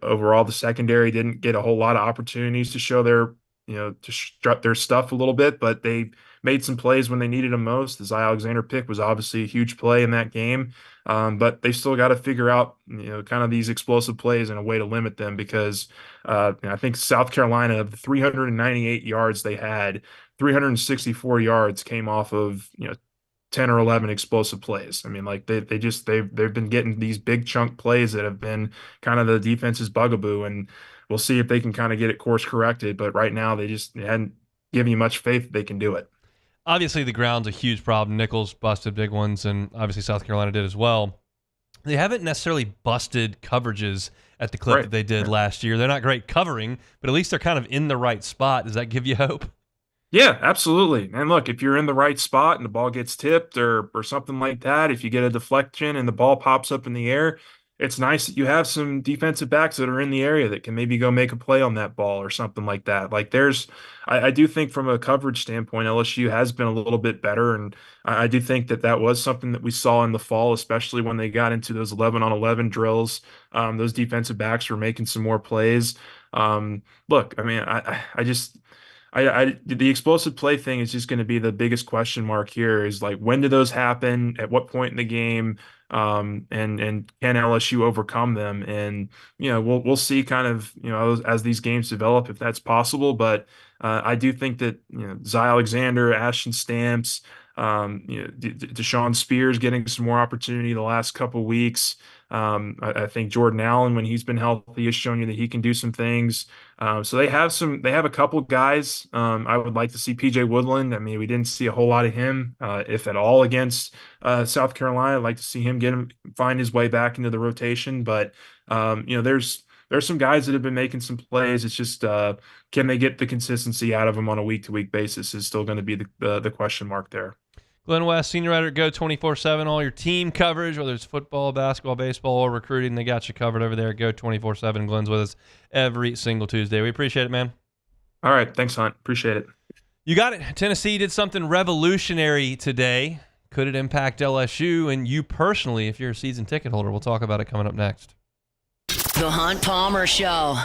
overall the secondary didn't get a whole lot of opportunities to show their, to strut their stuff a little bit, but they made some plays when they needed them most. The Zy Alexander pick was obviously a huge play in that game. But they still got to figure out, kind of these explosive plays and a way to limit them, because I think South Carolina, the 398 yards they had, 364 yards came off of, 10 or 11 explosive plays. I mean, like they've been getting these big chunk plays that have been kind of the defense's bugaboo, and we'll see if they can kind of get it course corrected. But right now they hadn't given you much faith that they can do it. Obviously, the ground's a huge problem. Nicholls busted big ones, and obviously South Carolina did as well. They haven't necessarily busted coverages at the clip that they did last year. They're not great covering, but at least they're kind of in the right spot. Does that give you hope? Yeah, absolutely. And look, if you're in the right spot and the ball gets tipped or something like that, if you get a deflection and the ball pops up in the air, it's nice that you have some defensive backs that are in the area that can maybe go make a play on that ball or something like that. Like I do think from a coverage standpoint, LSU has been a little bit better. And I do think that was something that we saw in the fall, especially when they got into those 11-on-11 drills. Those defensive backs were making some more plays. Look, I mean, the explosive play thing is just going to be the biggest question mark here, is like, when do those happen? At what point in the game? And can LSU overcome them? And, we'll see kind of, as these games develop, if that's possible. But I do think that, Zy Alexander, Ashton Stamps, Deshaun Spears getting some more opportunity the last couple weeks. I think Jordan Allen, when he's been healthy, has shown you that he can do some things. So they have a couple guys. I would like to see PJ Woodland. I mean, we didn't see a whole lot of him, if at all, against South Carolina. I'd like to see him find his way back into the rotation. But there's some guys that have been making some plays. It's just can they get the consistency out of them on a week-to-week basis is still going to be the question mark there. Glenn West, senior writer at Go 24/7. All your team coverage, whether it's football, basketball, baseball, or recruiting, they got you covered over there at Go 24/7. Glenn's with us every single Tuesday. We appreciate it, man. All right. Thanks, Hunt. Appreciate it. You got it. Tennessee did something revolutionary today. Could it impact LSU and you personally if you're a season ticket holder? We'll talk about it coming up next. The Hunt Palmer Show.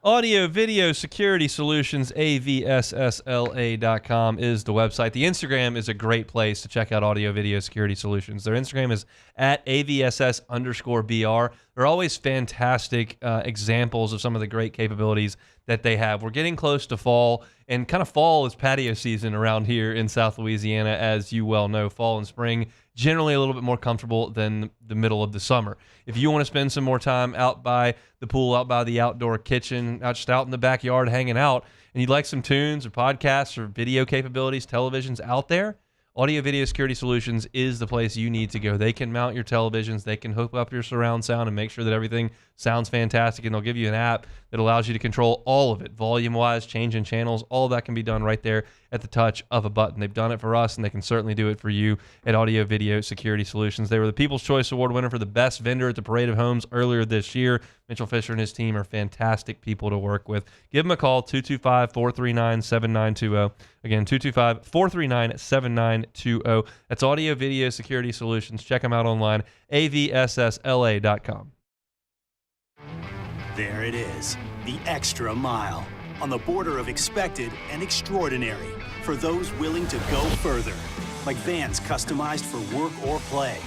Audio Video Security Solutions, avssla.com is the website. The Instagram is a great place to check out Audio Video Security Solutions. Their Instagram is at avss_BR. They're always fantastic examples of some of the great capabilities that they have. We're getting close to fall, and kind of fall is patio season around here in South Louisiana, as you well know. Fall and spring, generally a little bit more comfortable than the middle of the summer. If you want to spend some more time out by the pool, out by the outdoor kitchen, just out in the backyard hanging out, and you'd like some tunes or podcasts or video capabilities, televisions out there, Audio Video Security Solutions is the place you need to go. They can mount your televisions, they can hook up your surround sound and make sure that everything sounds fantastic, and they'll give you an app that allows you to control all of it, volume-wise, changing channels. All of that can be done right there at the touch of a button. They've done it for us, and they can certainly do it for you at Audio Video Security Solutions. They were the People's Choice Award winner for the best vendor at the Parade of Homes earlier this year. Mitchell Fisher and his team are fantastic people to work with. Give them a call, 225-439-7920. Again, 225-439-7920. That's Audio Video Security Solutions. Check them out online, avssla.com. There it is, the extra mile, on the border of expected and extraordinary, for those willing to go further, like vans customized for work or play,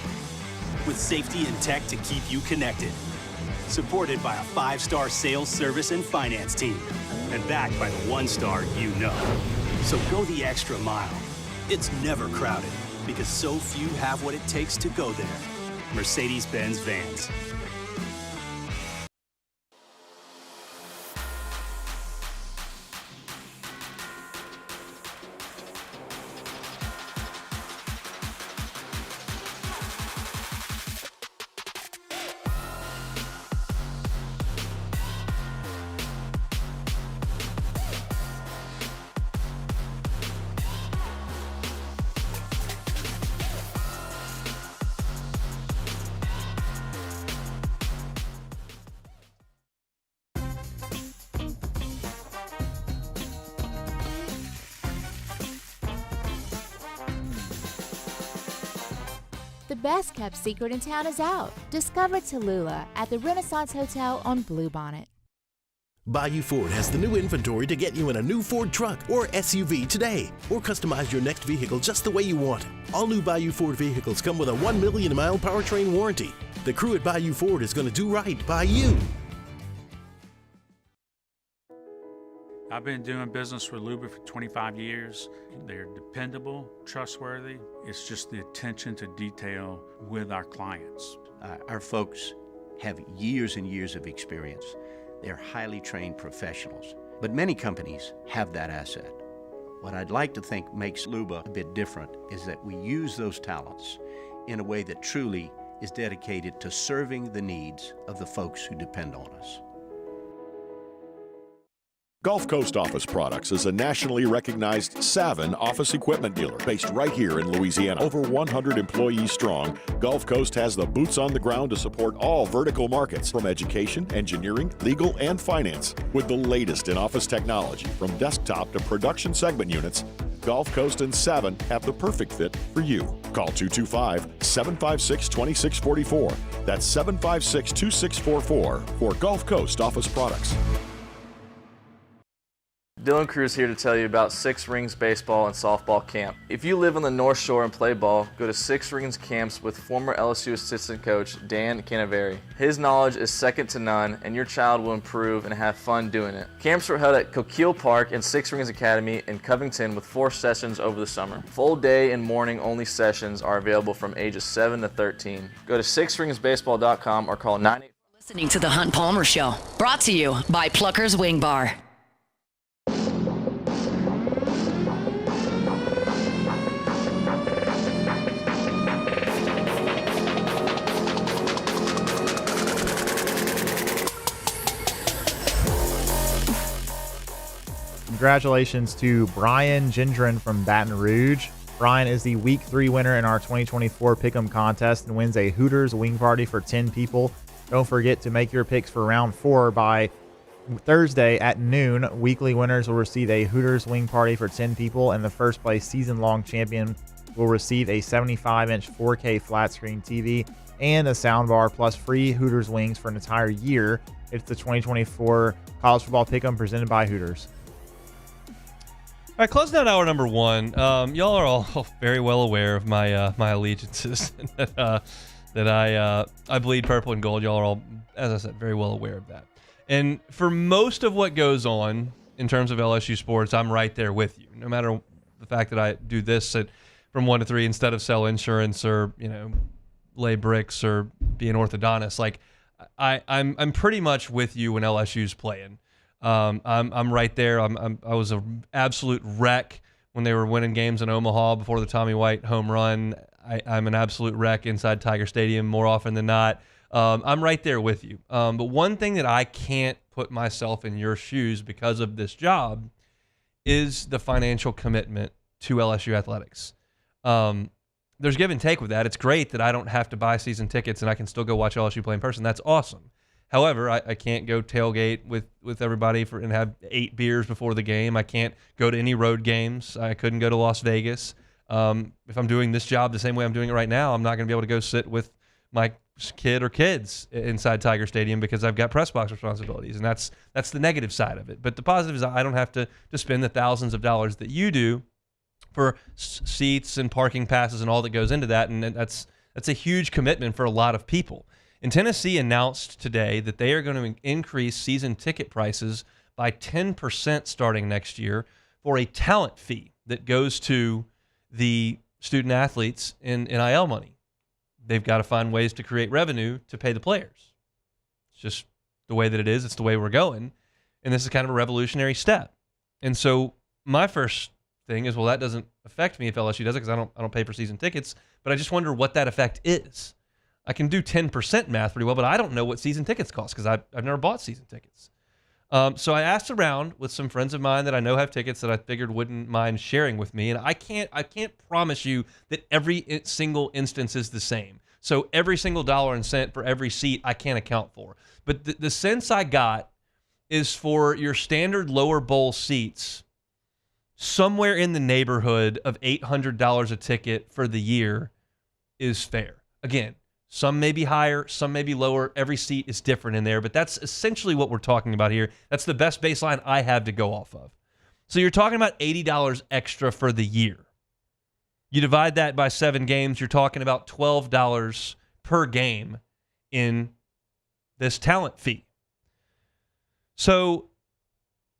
with safety and tech to keep you connected, supported by a 5-star sales, service, and finance team, and backed by the 1-star you know. So go the extra mile. It's never crowded, because so few have what it takes to go there. Mercedes-Benz Vans. The best kept secret in town is out. Discover Tallulah at the Renaissance Hotel on Bluebonnet. Bayou Ford has the new inventory to get you in a new Ford truck or SUV today, or customize your next vehicle just the way you want. All new Bayou Ford vehicles come with a 1 million mile powertrain warranty. The crew at Bayou Ford is going to do right by you. I've been doing business with Luba for 25 years. They're dependable, trustworthy. It's just the attention to detail with our clients. Our folks have years and years of experience. They're highly trained professionals, but many companies have that asset. What I'd like to think makes Luba a bit different is that we use those talents in a way that truly is dedicated to serving the needs of the folks who depend on us. Gulf Coast Office Products is a nationally recognized Savin office equipment dealer based right here in Louisiana. Over 100 employees strong, Gulf Coast has the boots on the ground to support all vertical markets, from education, engineering, legal, and finance. With the latest in office technology, from desktop to production segment units, Gulf Coast and Savin have the perfect fit for you. Call 225-756-2644. That's 756-2644 for Gulf Coast Office Products. Dylan Cruz here to tell you about Six Rings Baseball and Softball Camp. If you live on the North Shore and play ball, go to Six Rings Camps with former LSU assistant coach Dan Canaveri. His knowledge is second to none, and your child will improve and have fun doing it. Camps were held at Coquille Park and Six Rings Academy in Covington with 4 sessions over the summer. Full day and morning only sessions are available from ages 7 to 13. Go to sixringsbaseball.com or call 98. Listening to The Hunt Palmer Show, brought to you by Plucker's Wing Bar. Congratulations to Brian Gendron from Baton Rouge. Brian is the Week 3 winner in our 2024 Pick'em contest and wins a Hooters wing party for 10 people. Don't forget to make your picks for round 4 by Thursday at noon. Weekly winners will receive a Hooters wing party for 10 people, and the first place season-long champion will receive a 75-inch 4K flat screen TV and a soundbar plus free Hooters wings for an entire year. It's the 2024 College Football Pick'em presented by Hooters. All right, closing out hour number one. Y'all are all very well aware of my my allegiances. that I bleed purple and gold. Y'all are all, as I said, very well aware of that. And for most of what goes on in terms of LSU sports, I'm right there with you. No matter the fact that I do this from 1 to 3 instead of sell insurance or lay bricks or be an orthodontist, like I'm pretty much with you when LSU's playing. I'm right there. I was an absolute wreck when they were winning games in Omaha before the Tommy White home run. I'm an absolute wreck inside Tiger Stadium more often than not. I'm right there with you. But one thing that I can't put myself in your shoes because of this job is the financial commitment to LSU athletics. There's give and take with that. It's great that I don't have to buy season tickets and I can still go watch LSU play in person. That's awesome. However, I can't go tailgate with everybody and have 8 beers before the game. I can't go to any road games. I couldn't go to Las Vegas. If I'm doing this job the same way I'm doing it right now, I'm not going to be able to go sit with my kid or kids inside Tiger Stadium because I've got press box responsibilities, and that's the negative side of it. But the positive is I don't have to spend the thousands of dollars that you do for seats and parking passes and all that goes into that, and that's a huge commitment for a lot of people. And Tennessee announced today that they are going to increase season ticket prices by 10% starting next year for a talent fee that goes to the student athletes in NIL money. They've got to find ways to create revenue to pay the players. It's just the way that it is. It's the way we're going. And this is kind of a revolutionary step. And so my first thing is, well, that doesn't affect me if LSU does it because I don't pay for season tickets. But I just wonder what that effect is. I can do 10% math pretty well, but I don't know what season tickets cost because I've never bought season tickets. So I asked around with some friends of mine that I know have tickets that I figured wouldn't mind sharing with me, and I can't promise you that every single instance is the same. So every single dollar and cent for every seat I can't account for. But the sense I got is for your standard lower bowl seats, somewhere in the neighborhood of $800 a ticket for the year is fair. Again, some may be higher, some may be lower. Every seat is different in there, but that's essentially what we're talking about here. That's the best baseline I have to go off of. So you're talking about $80 extra for the year. You divide that by 7 games, you're talking about $12 per game in this talent fee. So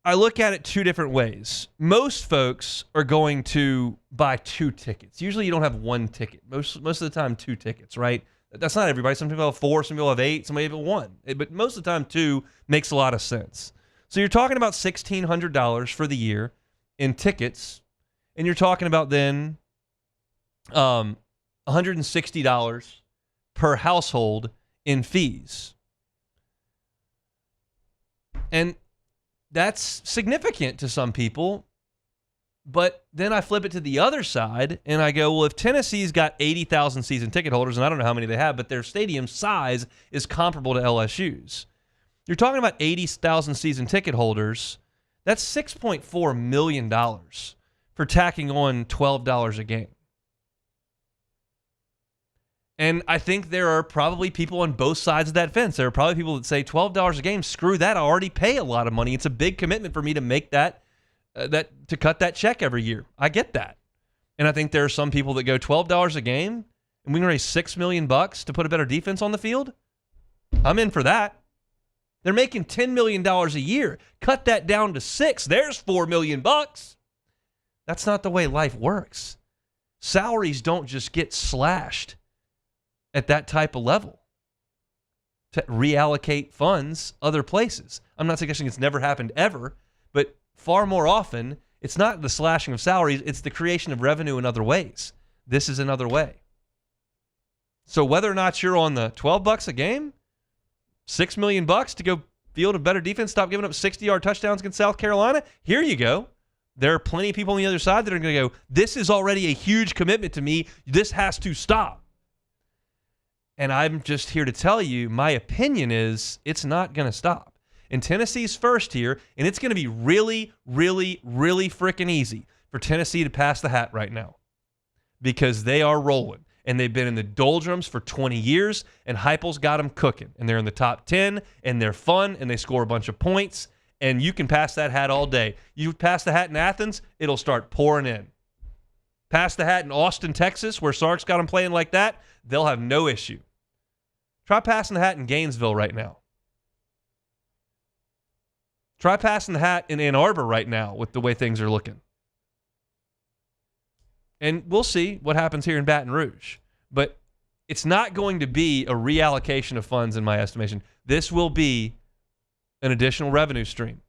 I look at it 2 different ways. Most folks are going to buy 2 tickets. Usually you don't have 1 ticket. Most of the time, 2 tickets, right? That's not everybody. Some people have 4, some people have 8, some people have 1. But most of the time, 2 makes a lot of sense. So you're talking about $1,600 for the year in tickets, and you're talking about then $160 per household in fees. And that's significant to some people. But then I flip it to the other side, and I go, well, if Tennessee's got 80,000 season ticket holders, and I don't know how many they have, but their stadium size is comparable to LSU's. You're talking about 80,000 season ticket holders. That's $6.4 million for tacking on $12 a game. And I think there are probably people on both sides of that fence. There are probably people that say $12 a game, screw that, I already pay a lot of money. It's a big commitment for me to make that to cut that check every year. I get that. And I think there are some people that go $12 a game and we can raise $6 million to put a better defense on the field. I'm in for that. They're making $10 million a year. Cut that down to 6. There's $4 million. That's not the way life works. Salaries don't just get slashed at that type of level to reallocate funds other places. I'm not suggesting it's never happened ever, but far more often, it's not the slashing of salaries, it's the creation of revenue in other ways. This is another way. So whether or not you're on the $12 a game, $6 million to go field a better defense, stop giving up 60-yard touchdowns against South Carolina, here you go. There are plenty of people on the other side that are going to go, this is already a huge commitment to me. This has to stop. And I'm just here to tell you, my opinion is it's not going to stop. And Tennessee's first here, and it's going to be really, really, really freaking easy for Tennessee to pass the hat right now because they are rolling. and they've been in the doldrums for 20 years, and Heupel's got them cooking, and they're in the top 10, and they're fun, and they score a bunch of points, and you can pass that hat all day. You pass the hat in Athens, it'll start pouring in. Pass the hat in Austin, Texas, where Sark's got them playing like that, they'll have no issue. Try passing the hat in Gainesville right now. Try passing the hat in Ann Arbor right now with the way things are looking. And we'll see what happens here in Baton Rouge. But it's not going to be a reallocation of funds in my estimation. This will be an additional revenue stream.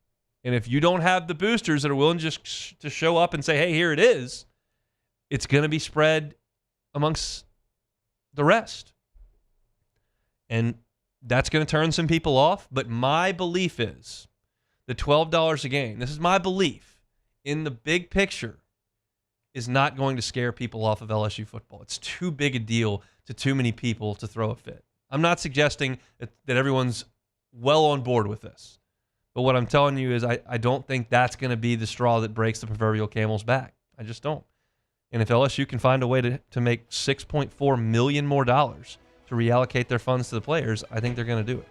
And if you don't have the boosters that are willing just to show up and say, hey, here it is, it's going to be spread amongst the rest. And that's going to turn some people off. But my belief is the $12 a game, this is my belief, in the big picture, is not going to scare people off of LSU football. It's too big a deal to too many people to throw a fit. I'm not suggesting that everyone's well on board with this. But what I'm telling you is I don't think that's going to be the straw that breaks the proverbial camel's back. I just don't. And if LSU can find a way to make $6.4 million more dollars to reallocate their funds to the players, I think they're going to do it.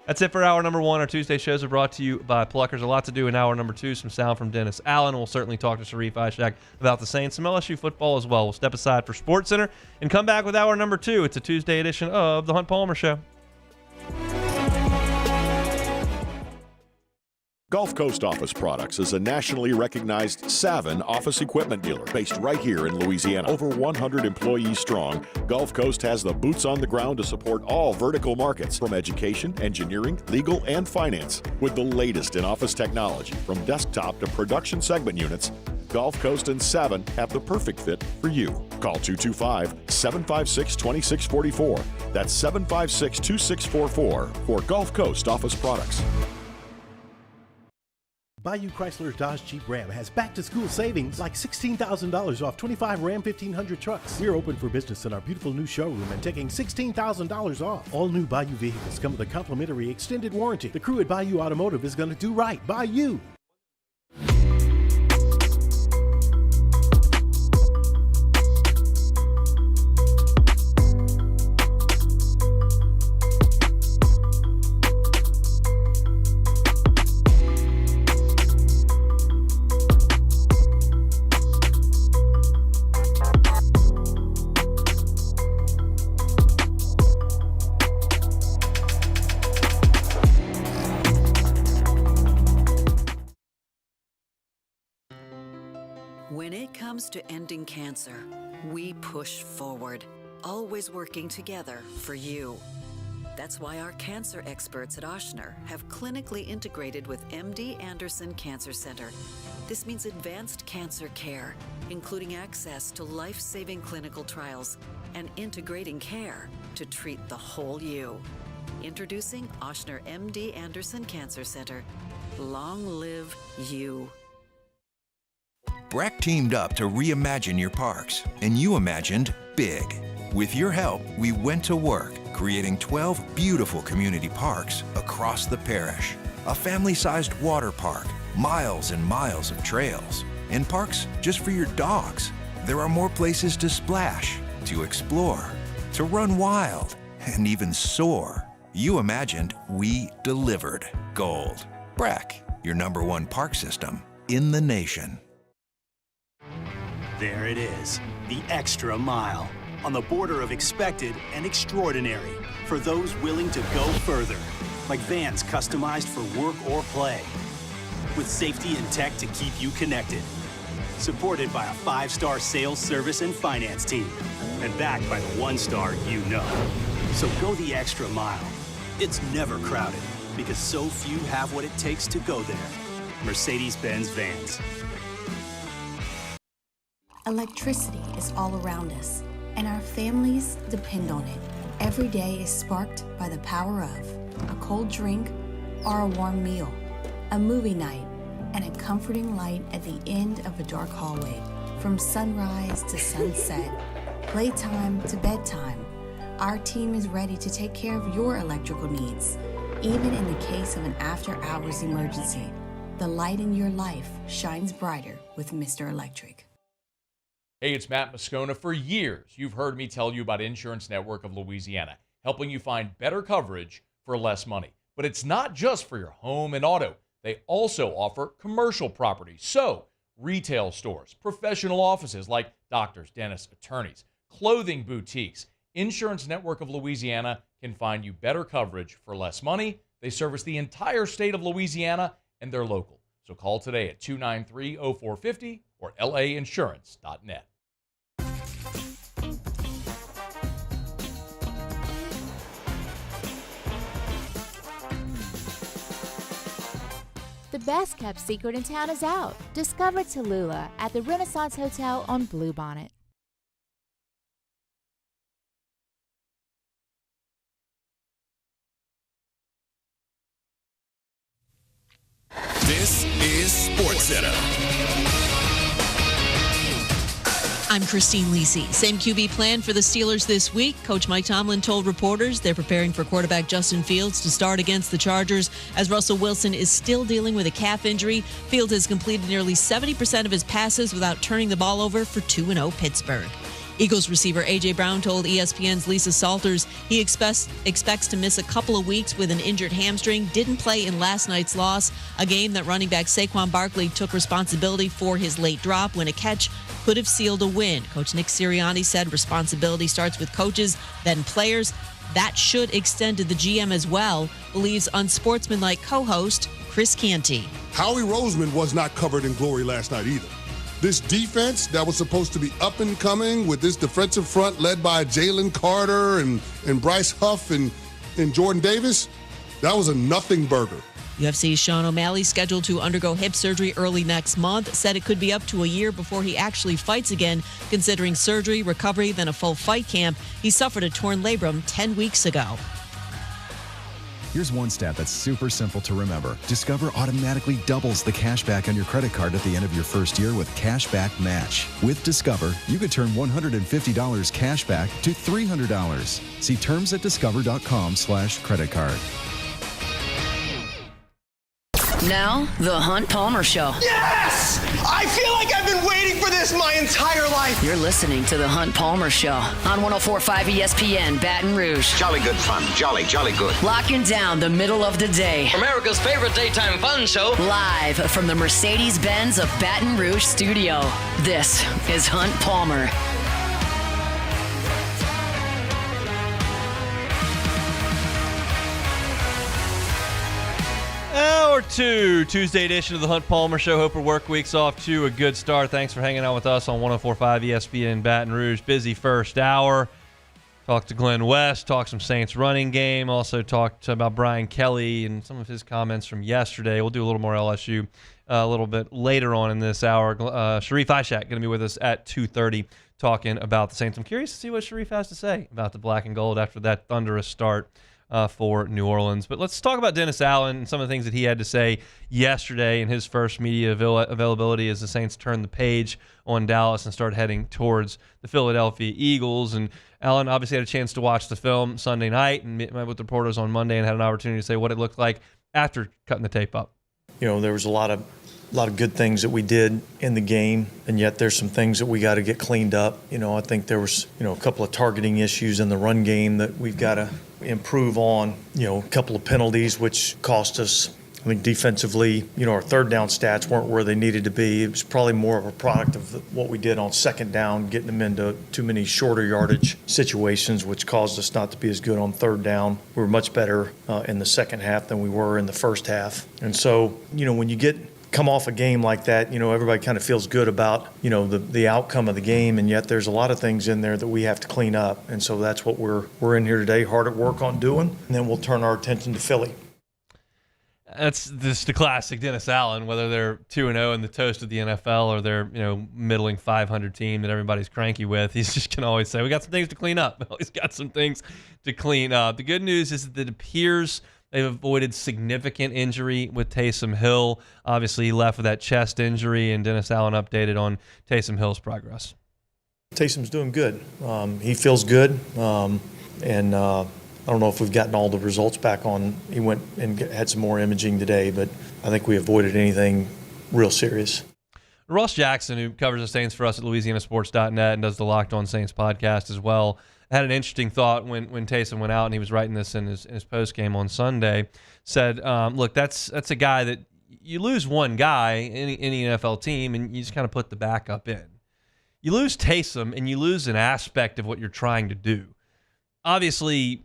That's it for hour number one. Our Tuesday shows are brought to you by Pluckers. A lot to do in hour number two. Some sound from Dennis Allen. We'll certainly talk to Shorie Shack about the Saints, some LSU football as well. We'll step aside for SportsCenter and come back with hour number two. It's a Tuesday edition of The Hunt Palmer Show. Gulf Coast Office Products is a nationally recognized Savin office equipment dealer based right here in Louisiana. Over 100 employees strong, Gulf Coast has the boots on the ground to support all vertical markets, from education, engineering, legal, and finance. With the latest in office technology, from desktop to production segment units, Gulf Coast and Savin have the perfect fit for you. Call 225-756-2644. That's 756-2644 for Gulf Coast Office Products. Bayou Chrysler Dodge Jeep Ram has back-to-school savings like $16,000 off 25 Ram 1500 trucks. We're open for business in our beautiful new showroom and taking $16,000 off. All new Bayou vehicles come with a complimentary extended warranty. The crew at Bayou Automotive is going to do right by you. When it comes to ending cancer, we push forward, always working together for you. That's why our cancer experts at Ochsner have clinically integrated with MD Anderson Cancer Center. This means advanced cancer care, including access to life-saving clinical trials and integrating care to treat the whole you. Introducing Ochsner MD Anderson Cancer Center. Long live you. Breck teamed up to reimagine your parks, and you imagined big. With your help, we went to work, creating 12 beautiful community parks across the parish. A family-sized water park, miles and miles of trails, and parks just for your dogs. There are more places to splash, to explore, to run wild, and even soar. You imagined, we delivered. Gold. Breck, your #1 park system in the nation. There it is, the extra mile, on the border of expected and extraordinary, for those willing to go further, like vans customized for work or play, with safety and tech to keep you connected, supported by a 5-star sales, service, and finance team, and backed by the 1-star you know. So go the extra mile. It's never crowded, because so few have what it takes to go there. Mercedes-Benz Vans. Electricity is all around us, and our families depend on it. Every day is sparked by the power of a cold drink or a warm meal, a movie night, and a comforting light at the end of a dark hallway. From sunrise to sunset, playtime to bedtime, our team is ready to take care of your electrical needs. Even in the case of an after-hours emergency, the light in your life shines brighter with Mr. Electric. Hey, it's Matt Moscona. For years, you've heard me tell you about Insurance Network of Louisiana, helping you find better coverage for less money. But it's not just for your home and auto. They also offer commercial property. So, retail stores, professional offices like doctors, dentists, attorneys, clothing boutiques. Insurance Network of Louisiana can find you better coverage for less money. They service the entire state of Louisiana, and they're local. So call today at 293-0450 or lainsurance.net. The best kept secret in town is out. Discover Tallulah at the Renaissance Hotel on Bluebonnet. This is SportsCenter. I'm Christine Lisi. Same QB plan for the Steelers this week. Coach Mike Tomlin told reporters they're preparing for quarterback Justin Fields to start against the Chargers as Russell Wilson is still dealing with a calf injury. Fields has completed nearly 70% of his passes without turning the ball over for 2-0 Pittsburgh. Eagles receiver A.J. Brown told ESPN's Lisa Salters he expects to miss a couple of weeks with an injured hamstring. Didn't play in last night's loss, a game that running back Saquon Barkley took responsibility for his late drop when a catch could have sealed a win. Coach Nick Sirianni said responsibility starts with coaches, then players. That should extend to the GM as well, believes unsportsmanlike co-host Chris Canty. Howie Roseman was not covered in glory last night either. This defense that was supposed to be up and coming with this defensive front led by Jalen Carter and Bryce Huff and Jordan Davis, that was a nothing burger. UFC's Sean O'Malley, scheduled to undergo hip surgery early next month, said it could be up to a year before he actually fights again, considering surgery, recovery, then a full fight camp. He suffered a torn labrum 10 weeks ago. Here's one stat that's super simple to remember. Discover automatically doubles the cash back on your credit card at the end of your first year with Cashback Match. With Discover, you could turn $150 cash back to $300. See terms at discover.com/credit card. Now, the Hunt Palmer Show. Yes! I feel like I've been waiting for this my entire life. You're listening to the Hunt Palmer Show on 104.5 ESPN Baton Rouge. Jolly good fun. Jolly good. Locking down the middle of the day. America's favorite daytime fun show. Live from the Mercedes-Benz of Baton Rouge studio. This is Hunt Palmer. Hour 2, Tuesday edition of the Hunt Palmer Show. Hope our work week's off to a good start. Thanks for hanging out with us on 104.5 ESPN Baton Rouge. Busy first hour. Talked to Glenn West, talked some Saints running game. Also talked about Brian Kelly and some of his comments from yesterday. We'll do a little more LSU a little bit later on in this hour. Shorie Shack going to be with us at 2:30 talking about the Saints. I'm curious to see what Shorie has to say about the black and gold after that thunderous start for New Orleans. But let's talk about Dennis Allen and some of the things that he had to say yesterday in his first media availability as the Saints turned the page on Dallas and started heading towards the Philadelphia Eagles. And Allen obviously had a chance to watch the film Sunday night and met with reporters on Monday and had an opportunity to say what it looked like after cutting the tape up. You know, there was a lot of good things that we did in the game, and yet there's some things that we got to get cleaned up. You know, I think there was, a couple of targeting issues in the run game that we've got to improve on. A couple of penalties which cost us. I think defensively, our third down stats weren't where they needed to be. It was probably more of a product of what we did on second down, getting them into too many shorter yardage situations, which caused us not to be as good on third down. We were much better in the second half than we were in the first half. And so, when you come off a game like that, everybody kind of feels good about, the outcome of the game, and yet there's a lot of things in there that we have to clean up. And so that's what we're in here today, hard at work on doing, and then we'll turn our attention to Philly. That's just the classic Dennis Allen, whether they're 2-0 and the toast of the NFL or they're, middling 500 team that everybody's cranky with. He's just going to always say, we got some things to clean up. Always got some things to clean up. The good news is that it appears they've avoided significant injury with Taysom Hill. Obviously, he left with that chest injury, and Dennis Allen updated on Taysom Hill's progress. Taysom's doing good. He feels good, and I don't know if we've gotten all the results back on. He went and had some more imaging today, but I think we avoided anything real serious. Ross Jackson, who covers the Saints for us at LouisianaSports.net and does the Locked On Saints podcast as well, had an interesting thought when Taysom went out, and he was writing this in his post game on Sunday. Said, "Look, that's a guy that you lose one guy any NFL team, and you just kind of put the backup in. You lose Taysom, and you lose an aspect of what you're trying to do. Obviously,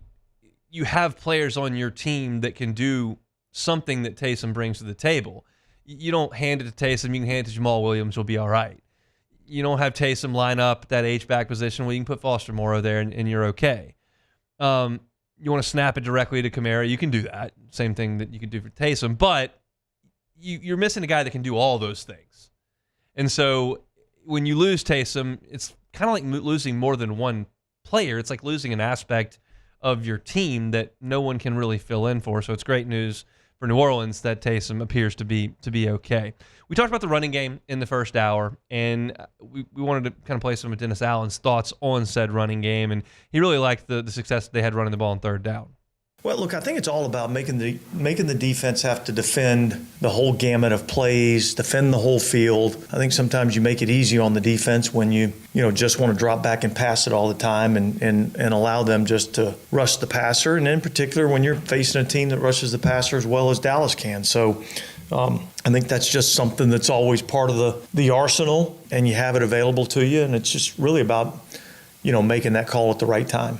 you have players on your team that can do something that Taysom brings to the table. You don't hand it to Taysom, you can hand it to Jamal Williams, you'll be all right. You don't have Taysom line up at that H-back position. Well, you can put Foster Moreau there, and you're okay. You want to snap it directly to Kamara, you can do that. Same thing that you can do for Taysom, but you're missing a guy that can do all those things. And so when you lose Taysom, it's kind of like losing more than one player. It's like losing an aspect of your team that no one can really fill in for. So it's great news for New Orleans that Taysom appears to be okay. We talked about the running game in the first hour, and we wanted to kind of play some of Dennis Allen's thoughts on said running game, and he really liked the success that they had running the ball on third down. Well, look, I think it's all about making the defense have to defend the whole gamut of plays, defend the whole field. I think sometimes you make it easy on the defense when you just want to drop back and pass it all the time and allow them just to rush the passer. And in particular, when you're facing a team that rushes the passer as well as Dallas can. So I think that's just something that's always part of the arsenal, and you have it available to you. And it's just really about, making that call at the right time.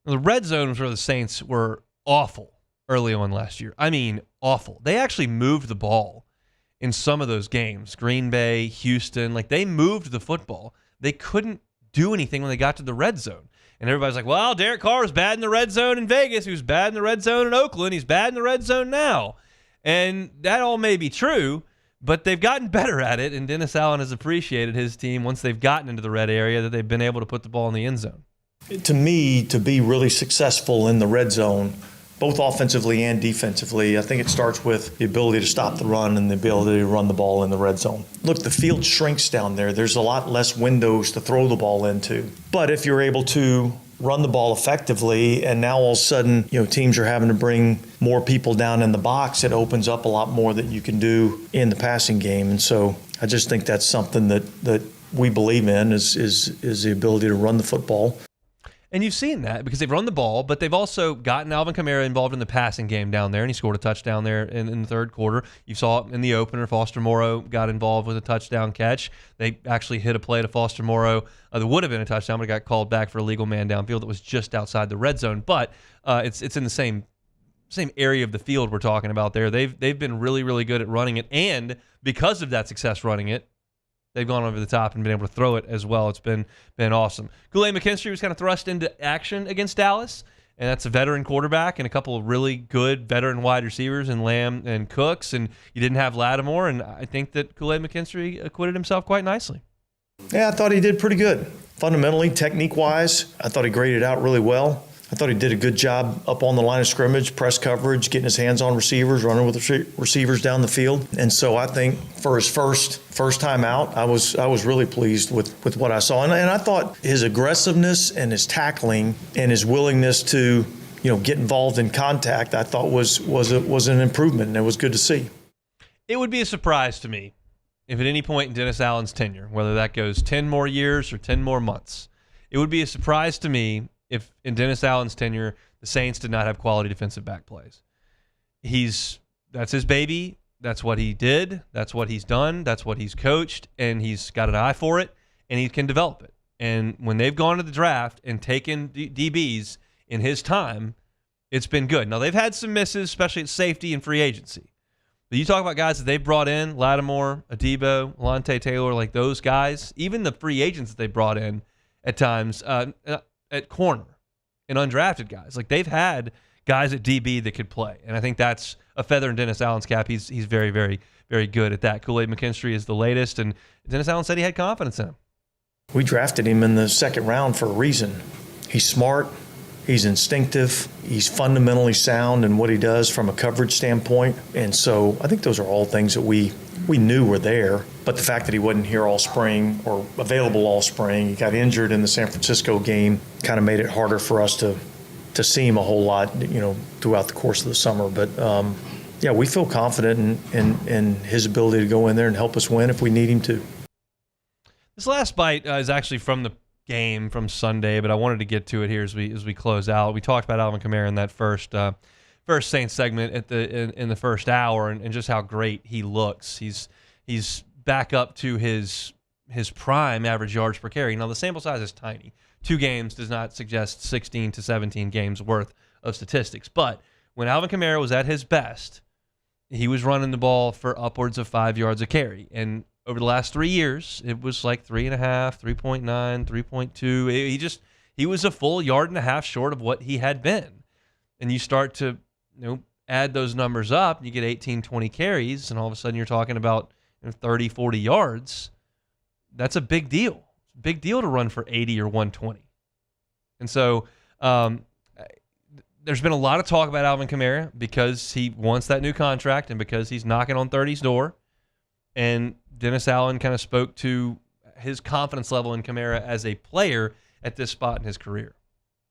The red zone was where the Saints were awful early on last year. I mean, awful. They actually moved the ball in some of those games. Green Bay, Houston, they moved the football. They couldn't do anything when they got to the red zone. And everybody's like, well, Derek Carr was bad in the red zone in Vegas. He was bad in the red zone in Oakland. He's bad in the red zone now. And that all may be true, but they've gotten better at it, and Dennis Allen has appreciated his team once they've gotten into the red area that they've been able to put the ball in the end zone. To me, to be really successful in the red zone, both offensively and defensively, I think it starts with the ability to stop the run and the ability to run the ball in the red zone. Look, the field shrinks down there. There's a lot less windows to throw the ball into. But if you're able to run the ball effectively, and now all of a sudden, teams are having to bring more people down in the box, it opens up a lot more that you can do in the passing game. And so I just think that's something that we believe in is the ability to run the football. And you've seen that because they've run the ball, but they've also gotten Alvin Kamara involved in the passing game down there, and he scored a touchdown there in the third quarter. You saw it in the opener. Foster Moreau got involved with a touchdown catch. They actually hit a play to Foster Moreau that would have been a touchdown, but it got called back for a legal man downfield that was just outside the red zone. But it's in the same area of the field we're talking about there. They've been really, really good at running it, and because of that success running it, they've gone over the top and been able to throw it as well. It's been awesome. Kool-Aid McKinstry was kind of thrust into action against Dallas, and that's a veteran quarterback and a couple of really good veteran wide receivers in Lamb and Cooks, and you didn't have Lattimore, and I think that Kool-Aid McKinstry acquitted himself quite nicely. Yeah, I thought he did pretty good. Fundamentally, technique-wise, I thought he graded out really well. I thought he did a good job up on the line of scrimmage, press coverage, getting his hands on receivers, running with the receivers down the field. And so I think for his first time out, I was really pleased with what I saw. And I thought his aggressiveness and his tackling and his willingness to get involved in contact, I thought was an improvement, and it was good to see. It would be a surprise to me if at any point in Dennis Allen's tenure, whether that goes 10 more years or 10 more months, it would be a surprise to me if in Dennis Allen's tenure, the Saints did not have quality defensive back plays. That's his baby. That's what he did. That's what he's done. That's what he's coached, and he's got an eye for it, and he can develop it. And when they've gone to the draft and taken DBs in his time, it's been good. Now, they've had some misses, especially at safety and free agency. But you talk about guys that they've brought in, Lattimore, Adebo, Alontae Taylor, those guys, even the free agents that they brought in at times, at corner and undrafted guys. They've had guys at DB that could play. And I think that's a feather in Dennis Allen's cap. He's very, very, very good at that. Kool-Aid McKinstry is the latest, and Dennis Allen said he had confidence in him. We drafted him in the second round for a reason. He's smart. He's instinctive. He's fundamentally sound in what he does from a coverage standpoint. And so I think those are all things that we knew were there. But the fact that he wasn't here all spring or available all spring, he got injured in the San Francisco game, kind of made it harder for us to see him a whole lot, throughout the course of the summer. But yeah, we feel confident in his ability to go in there and help us win if we need him to. This last bite is actually from the game from Sunday, but I wanted to get to it here as we close out. We talked about Alvin Kamara in that first Saints segment in the first hour, and just how great he looks. He's back up to his prime average yards per carry. Now the sample size is tiny. 2 games does not suggest 16 to 17 games worth of statistics. But when Alvin Kamara was at his best, he was running the ball for upwards of 5 yards a carry. And over the last 3 years, it was like 3.5, 3.9, 3.2. He was a full yard and a half short of what he had been. And you start to add those numbers up, and you get 18, 20 carries, and all of a sudden you're talking about 30, 40 yards. That's a big deal. Big deal to run for 80 or 120. And so there's been a lot of talk about Alvin Kamara because he wants that new contract and because he's knocking on 30's door. And Dennis Allen kind of spoke to his confidence level in Kamara as a player at this spot in his career.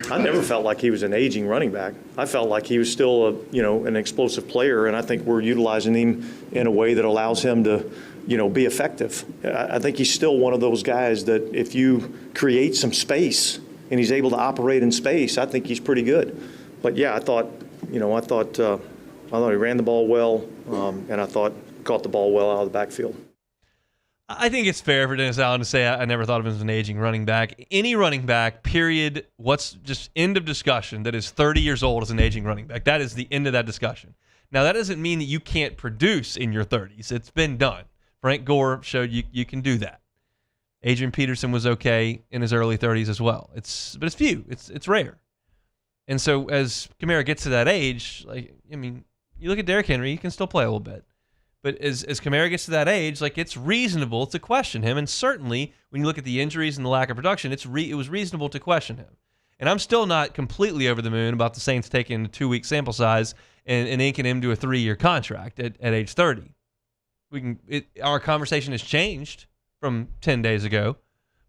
I never felt like he was an aging running back. I felt like he was still an explosive player, and I think we're utilizing him in a way that allows him to be effective. I think he's still one of those guys that if you create some space and he's able to operate in space, I think he's pretty good. But yeah, I thought he ran the ball well, and I thought caught the ball well out of the backfield. I think it's fair for Dennis Allen to say I never thought of him as an aging running back. Any running back, period, what's just end of discussion, that is 30 years old is an aging running back. That is the end of that discussion. Now, that doesn't mean that you can't produce in your 30s. It's been done. Frank Gore showed you can do that. Adrian Peterson was okay in his early 30s as well. But it's few. It's rare. And so as Kamara gets to that age, you look at Derrick Henry, he can still play a little bit. But as Kamara gets to that age, it's reasonable to question him. And certainly, when you look at the injuries and the lack of production, it was reasonable to question him. And I'm still not completely over the moon about the Saints taking a 2-week sample size and inking him to a 3-year contract at age 30. Our conversation has changed from 10 days ago,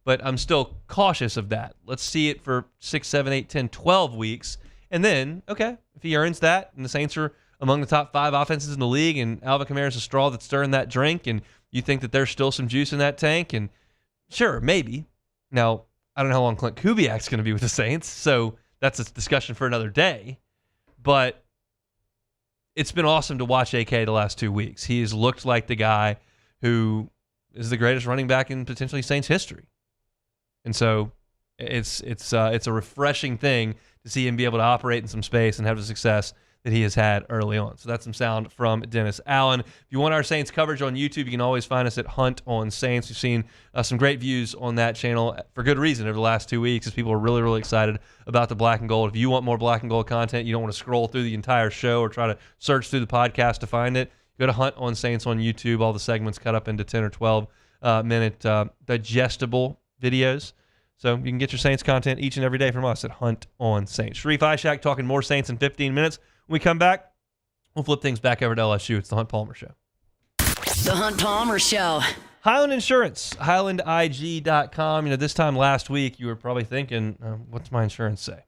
but I'm still cautious of that. Let's see it for 6, 7, 8, 10, 12 weeks. And then, okay, if he earns that and the Saints are among the top 5 offenses in the league, and Alvin Kamara is a straw that's stirring that drink, and you think that there's still some juice in that tank, and sure, maybe. Now, I don't know how long Clint Kubiak's going to be with the Saints, so that's a discussion for another day. But it's been awesome to watch AK the last 2 weeks. He has looked like the guy who is the greatest running back in potentially Saints history. And so it's a refreshing thing to see him be able to operate in some space and have the success that he has had early on. So that's some sound from Dennis Allen. If you want our Saints coverage on YouTube, you can always find us at Hunt on Saints. We've seen some great views on that channel for good reason over the last 2 weeks as people are really, really excited about the black and gold. If you want more black and gold content, you don't want to scroll through the entire show or try to search through the podcast to find it, go to Hunt on Saints on YouTube. All the segments cut up into 10 or 12 minute digestible videos. So you can get your Saints content each and every day from us at Hunt on Saints. Shorie Shack talking more Saints in 15 minutes. When we come back, we'll flip things back over to LSU. It's the Hunt Palmer Show. The Hunt Palmer Show. Highland Insurance, HighlandIG.com. This time last week, you were probably thinking, what's my insurance say?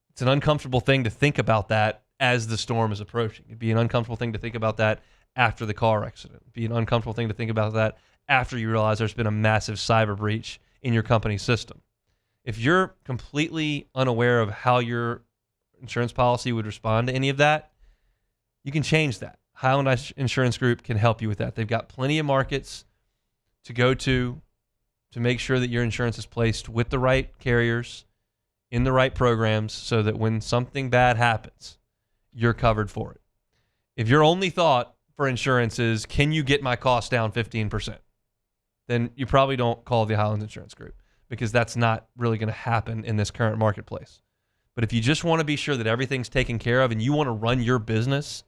It's an uncomfortable thing to think about that as the storm is approaching. It'd be an uncomfortable thing to think about that after the car accident. It'd be an uncomfortable thing to think about that after you realize there's been a massive cyber breach in your company's system. If you're completely unaware of how your insurance policy would respond to any of that, you can change that. Highland Insurance Group can help you with that. They've got plenty of markets to go to make sure that your insurance is placed with the right carriers in the right programs so that when something bad happens, you're covered for it. If your only thought for insurance is, can you get my cost down 15%? Then you probably don't call the Highland Insurance Group because that's not really going to happen in this current marketplace. But if you just want to be sure that everything's taken care of and you want to run your business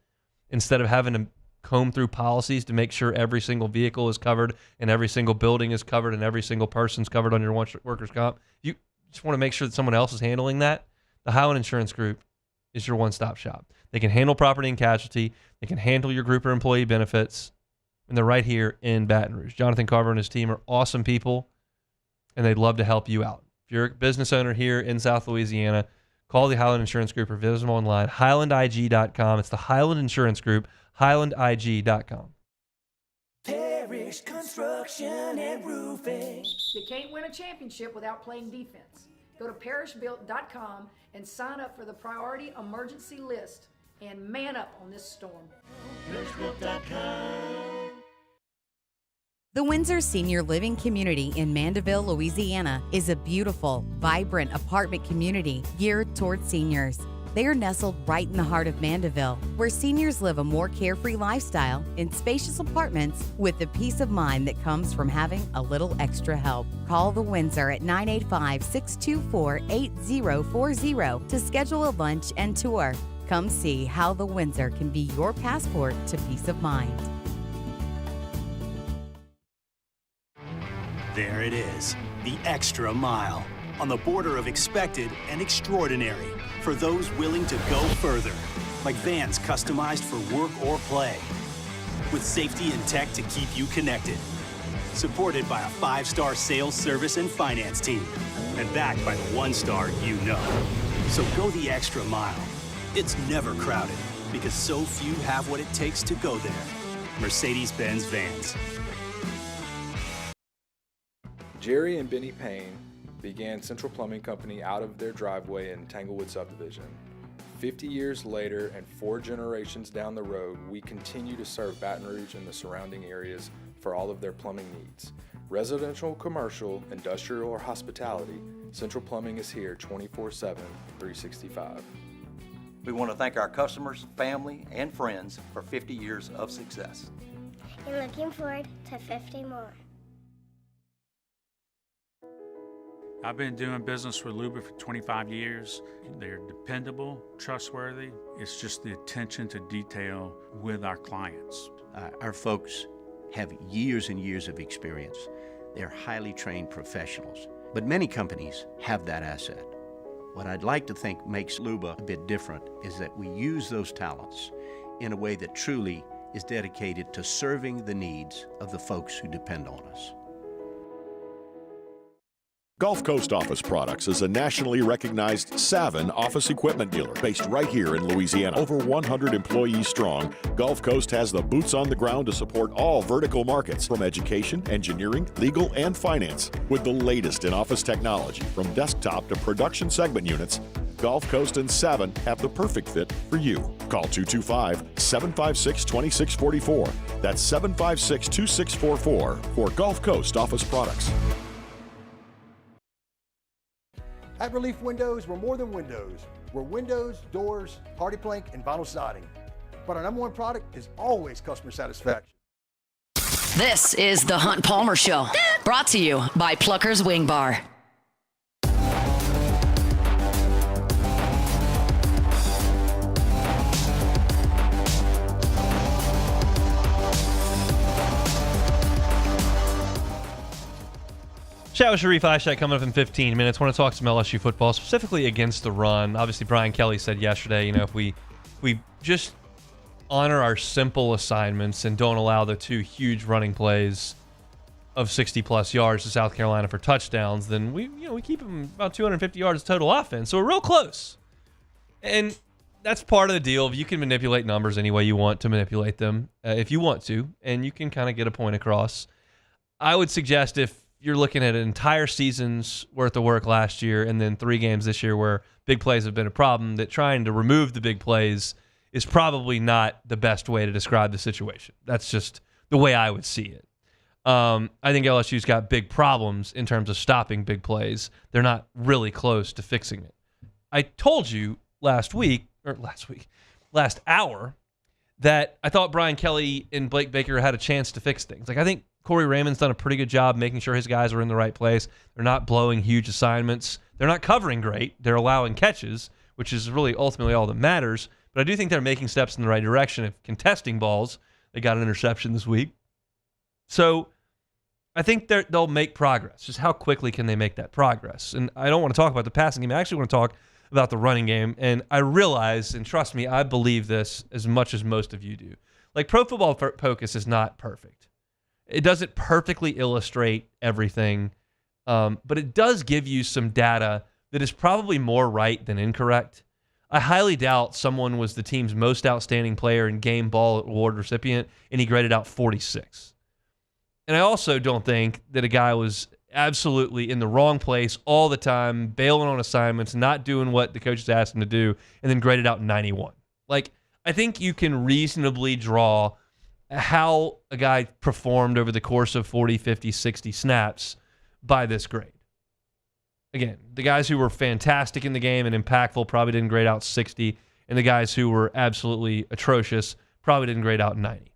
instead of having to comb through policies to make sure every single vehicle is covered and every single building is covered and every single person's covered on your workers' comp, you just want to make sure that someone else is handling that, the Highland Insurance Group is your one-stop shop. They can handle property and casualty. They can handle your group or employee benefits. And they're right here in Baton Rouge. Jonathan Carver and his team are awesome people, and they'd love to help you out. If you're a business owner here in South Louisiana, call the Highland Insurance Group or visit them online, highlandig.com. It's the Highland Insurance Group, highlandig.com. Parish Construction and Roofing. You can't win a championship without playing defense. Go to parishbuilt.com and sign up for the priority emergency list and man up on this storm. parishbuilt.com. The Windsor Senior Living Community in Mandeville, Louisiana is a beautiful, vibrant apartment community geared toward seniors. They are nestled right in the heart of Mandeville, where seniors live a more carefree lifestyle in spacious apartments with the peace of mind that comes from having a little extra help. Call the Windsor at 985-624-8040 to schedule a lunch and tour. Come see how the Windsor can be your passport to peace of mind. There it is, the extra mile, on the border of expected and extraordinary for those willing to go further, like vans customized for work or play, with safety and tech to keep you connected, supported by a 5-star sales, service, and finance team, and backed by the 1-star you know. So go the extra mile. It's never crowded, because so few have what it takes to go there. Mercedes-Benz Vans. Jerry and Benny Payne began Central Plumbing Company out of their driveway in Tanglewood subdivision. 50 years later and 4 generations down the road, we continue to serve Baton Rouge and the surrounding areas for all of their plumbing needs. Residential, commercial, industrial, or hospitality, Central Plumbing is here 24/7, 365. We want to thank our customers, family, and friends for 50 years of success. And looking forward to 50 more. I've been doing business with Luba for 25 years. They're dependable, trustworthy. It's just the attention to detail with our clients. Our folks have years and years of experience. They're highly trained professionals, but many companies have that asset. What I'd like to think makes Luba a bit different is that we use those talents in a way that truly is dedicated to serving the needs of the folks who depend on us. Gulf Coast Office Products is a nationally recognized Savin office equipment dealer based right here in Louisiana. Over 100 employees strong, Gulf Coast has the boots on the ground to support all vertical markets, from education, engineering, legal, and finance. With the latest in office technology, from desktop to production segment units, Gulf Coast and Savin have the perfect fit for you. Call 225-756-2644. That's 756-2644 for Gulf Coast Office Products. At Relief Windows, we're more than windows. We're windows, doors, hardy plank, and vinyl siding. But our #1 product is always customer satisfaction. This is the Hunt Palmer Show, brought to you by Plucker's Wing Bar. Chat with Shorie Shack coming up in 15 minutes. Want to talk some LSU football, specifically against the run. Obviously, Brian Kelly said yesterday, if we just honor our simple assignments and don't allow the 2 huge running plays of 60-plus yards to South Carolina for touchdowns, then we keep them about 250 yards total offense. So we're real close. And that's part of the deal. You can manipulate numbers any way you want to manipulate them, if you want to, and you can kind of get a point across. I would suggest, if you're looking at an entire season's worth of work last year and then 3 games this year where big plays have been a problem, that trying to remove the big plays is probably not the best way to describe the situation. That's just the way I would see it. I think LSU's got big problems in terms of stopping big plays. They're not really close to fixing it. I told you last hour, that I thought Brian Kelly and Blake Baker had a chance to fix things. I think Corey Raymond's done a pretty good job making sure his guys are in the right place. They're not blowing huge assignments. They're not covering great. They're allowing catches, which is really ultimately all that matters. But I do think they're making steps in the right direction of contesting balls. They got an interception this week. So I think they'll make progress. Just how quickly can they make that progress? And I don't want to talk about the passing game. I actually want to talk about the running game. And I realize, and trust me, I believe this as much as most of you do. Pro Football Focus is not perfect. It doesn't perfectly illustrate everything, but it does give you some data that is probably more right than incorrect. I highly doubt someone was the team's most outstanding player and game ball award recipient, and he graded out 46. And I also don't think that a guy was absolutely in the wrong place all the time, bailing on assignments, not doing what the coaches asked him to do, and then graded out 91. Like, I think you can reasonably draw how a guy performed over the course of 40, 50, 60 snaps by this grade. Again, the guys who were fantastic in the game and impactful probably didn't grade out 60, and the guys who were absolutely atrocious probably didn't grade out 90.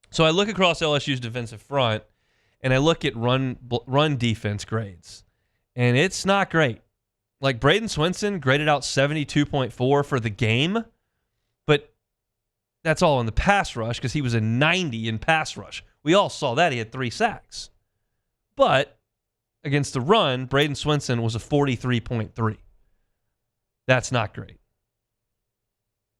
So I look across LSU's defensive front, and I look at run defense grades, and it's not great. Like, Braden Swinson graded out 72.4 for the game, but that's all in the pass rush because he was a 90 in pass rush. We all saw that. He had 3 sacks. But against the run, Braden Swinson was a 43.3. That's not great.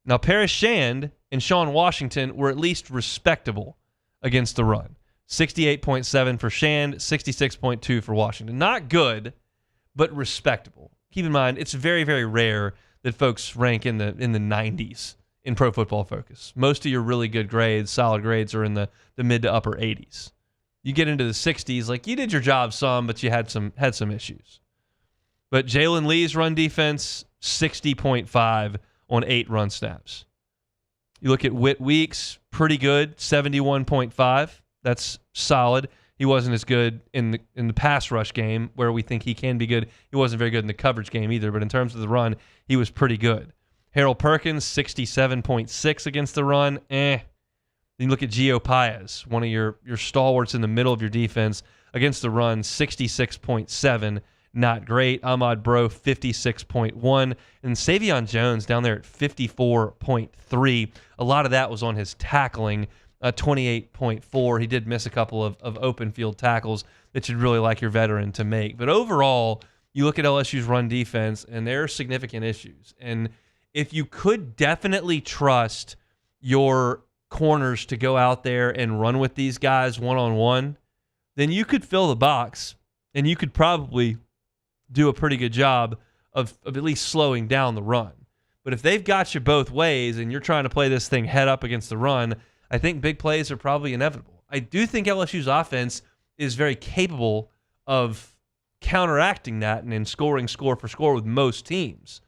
Now, Paris Shand and Sean Washington were at least respectable against the run. 68.7 for Shand, 66.2 for Washington. Not good, but respectable. Keep in mind, it's very, very rare that folks rank in the 90s in Pro Football Focus. Most of your really good grades, solid grades, are in the mid to upper 80s. You get into the 60s, like, you did your job some, but you had some issues. But Jalen Lee's run defense, 60.5 on 8 run snaps. You look at Whit Weeks, pretty good, 71.5. That's solid. He wasn't as good in the pass rush game where we think he can be good. He wasn't very good in the coverage game either, but in terms of the run, he was pretty good. Harold Perkins, 67.6 against the run. Then you look at Gio Paez, one of your stalwarts in the middle of your defense. Against the run, 66.7. Not great. Ahmad Bro, 56.1. And Savion Jones down there at 54.3. A lot of that was on his tackling, 28.4. He did miss a couple of open field tackles that you'd really like your veteran to make. But overall, you look at LSU's run defense, and there are significant issues. And if you could definitely trust your corners to go out there and run with these guys one-on-one, then you could fill the box, and you could probably do a pretty good job of at least slowing down the run. But if they've got you both ways and you're trying to play this thing head up against the run, I think big plays are probably inevitable. I do think LSU's offense is very capable of counteracting that and scoring score for score with most teams.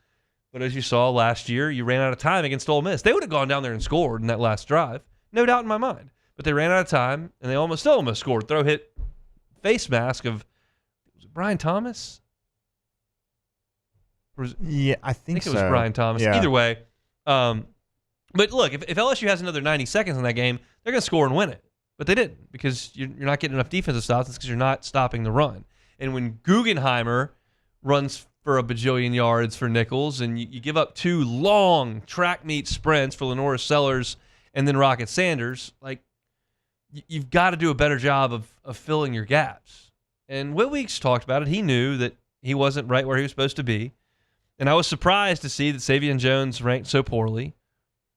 But as you saw last year, you ran out of time against Ole Miss. They would have gone down there and scored in that last drive, no doubt in my mind. But they ran out of time, and they still almost scored. Throw hit face mask of, was it Brian Thomas? Yeah, I think it was Brian Thomas. Yeah. Either way. But look, if LSU has another 90 seconds in that game, they're going to score and win it. But they didn't because you're not getting enough defensive stops. It's because you're not stopping the run. And when Guggenheimer runs for a bajillion yards for Nichols and you give up 2 long track meet sprints for Lenora Sellers and then Rocket Sanders, like, you've got to do a better job of filling your gaps. And Whit Weeks talked about it. He knew that he wasn't right where he was supposed to be. And I was surprised to see that Savion Jones ranked so poorly.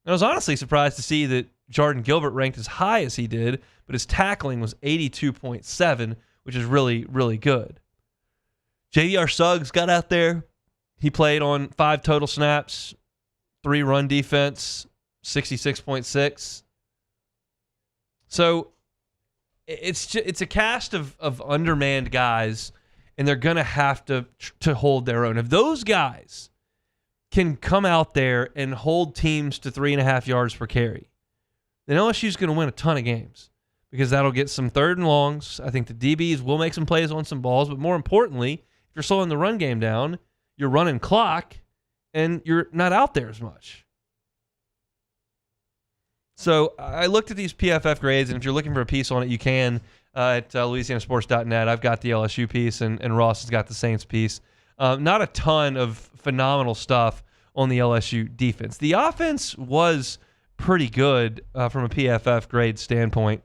And I was honestly surprised to see that Jordan Gilbert ranked as high as he did, but his tackling was 82.7, which is really, really good. JDR Suggs got out there. He played on 5 total snaps, 3 run defense, 66.6. So it's a cast of undermanned guys, and they're going to have to hold their own. If those guys can come out there and hold teams to 3.5 yards per carry, then LSU's going to win a ton of games because that'll get some 3rd and longs. I think the DBs will make some plays on some balls, but more importantly, if you're slowing the run game down, you're running clock, and you're not out there as much. So I looked at these PFF grades, and if you're looking for a piece on it, you can at LouisianaSports.net. I've got the LSU piece, and Ross has got the Saints piece. Not a ton of phenomenal stuff on the LSU defense. The offense was pretty good from a PFF grade standpoint.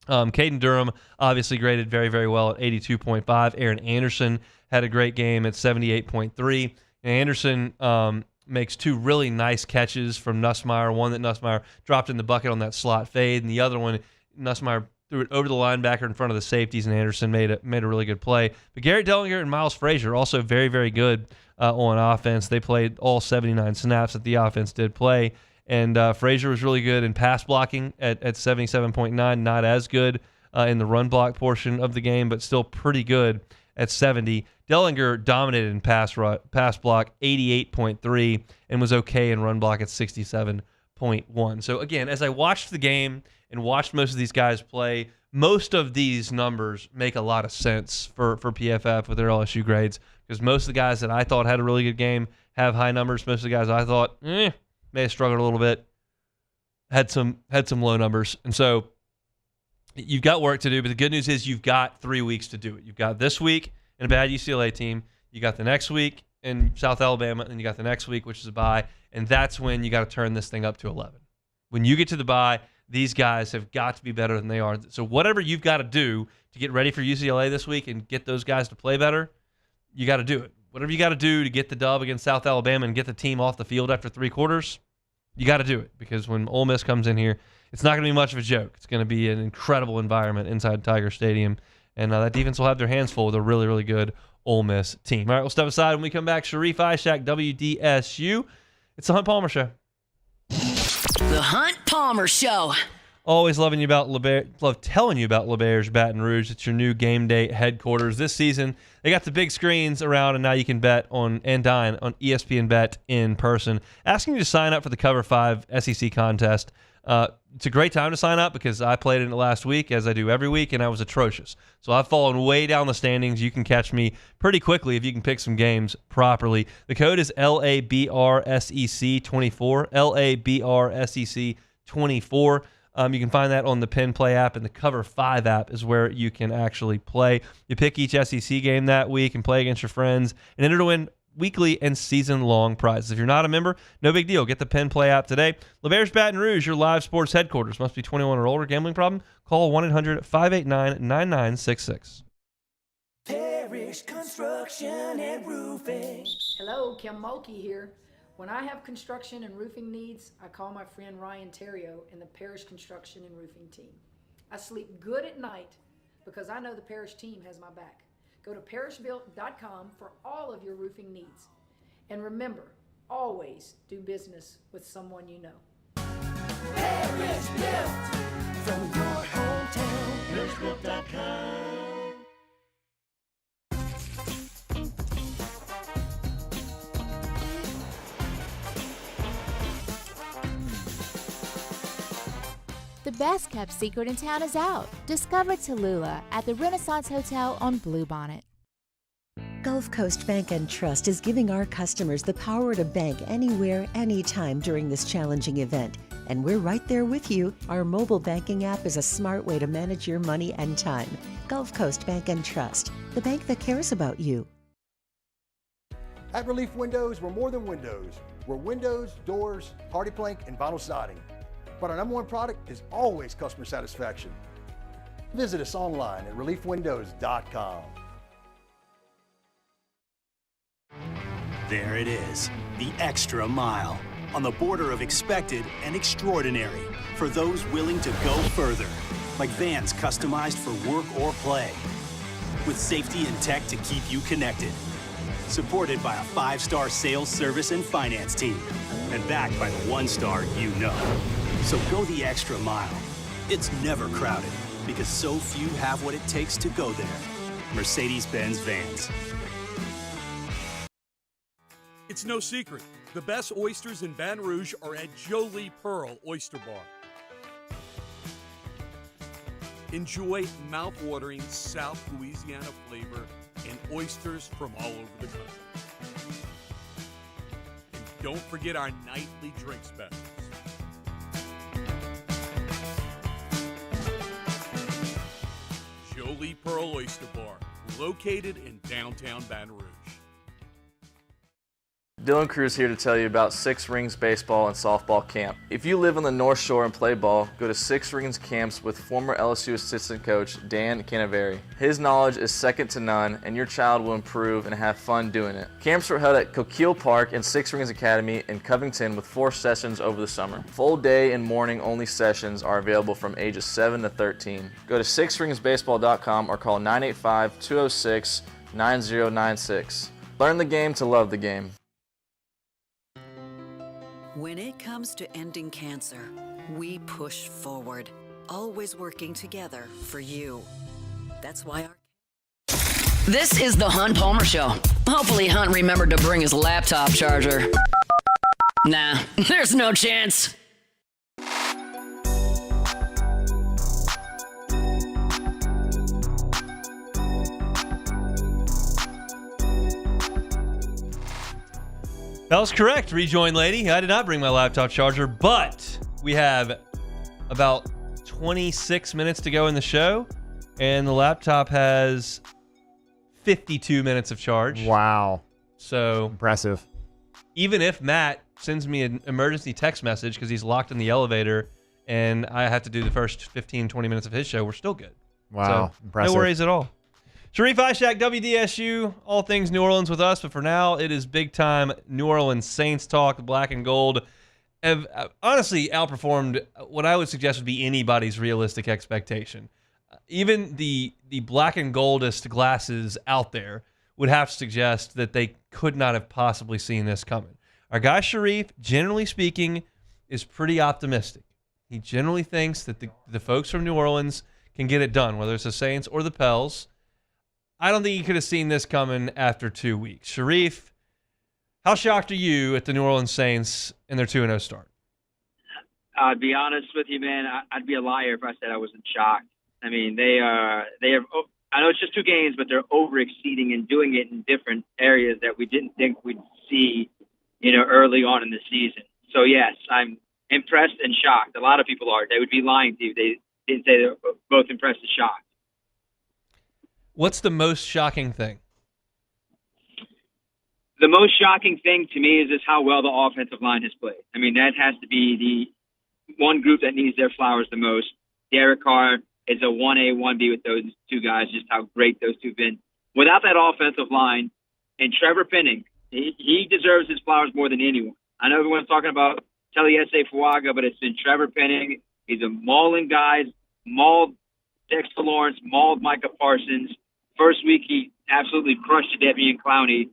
Caden Durham obviously graded very, very well at 82.5. Aaron Anderson had a great game at 78.3. Anderson makes 2 really nice catches from Nussmeier. One that Nussmeier dropped in the bucket on that slot fade, and the other one, Nussmeier threw it over the linebacker in front of the safeties, and Anderson made a really good play. But Garrett Dellinger and Miles Frazier also very, very good on offense. They played all 79 snaps that the offense did play. And Frazier was really good in pass blocking at 77.9, not as good in the run block portion of the game, but still pretty good at 70. Dellinger dominated in pass block, 88.3, and was okay in run block at 67.1. So again, as I watched the game and watched most of these guys play, most of these numbers make a lot of sense for PFF with their LSU grades, because most of the guys that I thought had a really good game have high numbers. Most of the guys I thought may have struggled a little bit, had some low numbers. And so you've got work to do, but the good news is you've got 3 weeks to do it. You've got this week in a bad UCLA team. You got the next week in South Alabama, and you got the next week, which is a bye, and that's when you got to turn this thing up to 11. When you get to the bye, these guys have got to be better than they are. So whatever you've got to do to get ready for UCLA this week and get those guys to play better, you got to do it. Whatever you got to do to get the dub against South Alabama and get the team off the field after 3 quarters, you got to do it, because when Ole Miss comes in here, it's not going to be much of a joke. It's going to be an incredible environment inside Tiger Stadium, and that defense will have their hands full with a really, really good Ole Miss team. All right, we'll step aside when we come back. Shorie Shack, WDSU. It's the Hunt Palmer Show. The Hunt Palmer Show. Always love telling you about LeBear's Baton Rouge. It's your new game day headquarters. This season, they got the big screens around, and now you can bet on and dine on ESPN Bet in person. Asking you to sign up for the Cover 5 SEC contest. It's a great time to sign up, because I played in it last week, as I do every week, and I was atrocious. So I've fallen way down the standings. You can catch me pretty quickly if you can pick some games properly. The code is LABRSEC24. LABRSEC24. You can find that on the Pin Play app, and the Cover 5 app is where you can actually play. You pick each SEC game that week and play against your friends and enter to win weekly and season-long prizes. If you're not a member, no big deal. Get the Pin Play app today. LeBear's Baton Rouge, your live sports headquarters. Must be 21 or older. Gambling problem? Call 1-800-589-9966. Parish Construction and Roofing. Hello, Kim Mulkey here. When I have construction and roofing needs, I call my friend Ryan Terrio and the Parish Construction and Roofing team. I sleep good at night because I know the Parish team has my back. Go to parishbuilt.com for all of your roofing needs. And remember, always do business with someone you know. Parish Built, from your hometown, parishbuilt.com. The best kept secret in town is out. Discover Tallulah at the Renaissance Hotel on Bluebonnet. Gulf Coast Bank and Trust is giving our customers the power to bank anywhere, anytime during this challenging event. And we're right there with you. Our mobile banking app is a smart way to manage your money and time. Gulf Coast Bank and Trust, the bank that cares about you. At Relief Windows, we're more than windows. We're windows, doors, party plank, and vinyl siding. But our number one product is always customer satisfaction. Visit us online at reliefwindows.com. There it is, the extra mile, on the border of expected and extraordinary, for those willing to go further, like vans customized for work or play, with safety and tech to keep you connected, supported by a 5-star sales, service, and finance team, and backed by the 1-star you know. So go the extra mile. It's never crowded, because so few have what it takes to go there. Mercedes-Benz Vans. It's no secret. The best oysters in Baton Rouge are at Jolie Pearl Oyster Bar. Enjoy mouth-watering South Louisiana flavor and oysters from all over the country. And don't forget our nightly drink specials. Jolie Pearl Oyster Bar, located in downtown Baton Rouge. Dylan Cruz here to tell you about Six Rings Baseball and Softball Camp. If you live on the North Shore and play ball, go to Six Rings Camps with former LSU assistant coach Dan Canaveri. His knowledge is second to none, and your child will improve and have fun doing it. Camps were held at Coquille Park and Six Rings Academy in Covington with 4 sessions over the summer. Full day and morning only sessions are available from ages 7 to 13. Go to sixringsbaseball.com or call 985-206-9096. Learn the game to love the game. When it comes to ending cancer, we push forward, always working together for you. That's why our... This is the Hunt Palmer Show. Hopefully Hunt remembered to bring his laptop charger. Nah, there's no chance. That was correct, rejoin lady. I did not bring my laptop charger, but we have about 26 minutes to go in the show, and the laptop has 52 minutes of charge. Wow. So impressive. Even if Matt sends me an emergency text message because he's locked in the elevator and I have to do the first 15, 20 minutes of his show, we're still good. Wow. So, impressive. no worries at all. Shorie Shack, WDSU, all things New Orleans with us, but for now, it is big-time New Orleans Saints talk. The black and gold have honestly outperformed what I would suggest would be anybody's realistic expectation. Even the black and goldest glasses out there would have to suggest that they could not have possibly seen this coming. Our guy Sharif, generally speaking, is pretty optimistic. He generally thinks that the folks from New Orleans can get it done, whether it's the Saints or the Pels. I don't think he could have seen this coming after 2 weeks. Sharif, how shocked are you at the New Orleans Saints and their 2-0 start? I'd be honest with you, man. I'd be a liar if I said I wasn't shocked. I mean, they have. I know it's just 2 games, but they're over-exceeding and doing it in different areas that we didn't think we'd see, early on in the season. So yes, I'm impressed and shocked. A lot of people are. They would be lying to you if they didn't say they're both impressed and shocked. What's the most shocking thing? The most shocking thing to me is just how well the offensive line has played. I mean, that has to be the one group that needs their flowers the most. Derek Carr is a 1A, 1B with those 2 guys, just how great those 2 have been. Without that offensive line, and Trevor Penning, he deserves his flowers more than anyone. I know everyone's talking about Taliese Fuaga, but it's been Trevor Penning. He's a mauling guy, mauled Dexter Lawrence, mauled Micah Parsons. First week, he absolutely crushed Devian Clowney.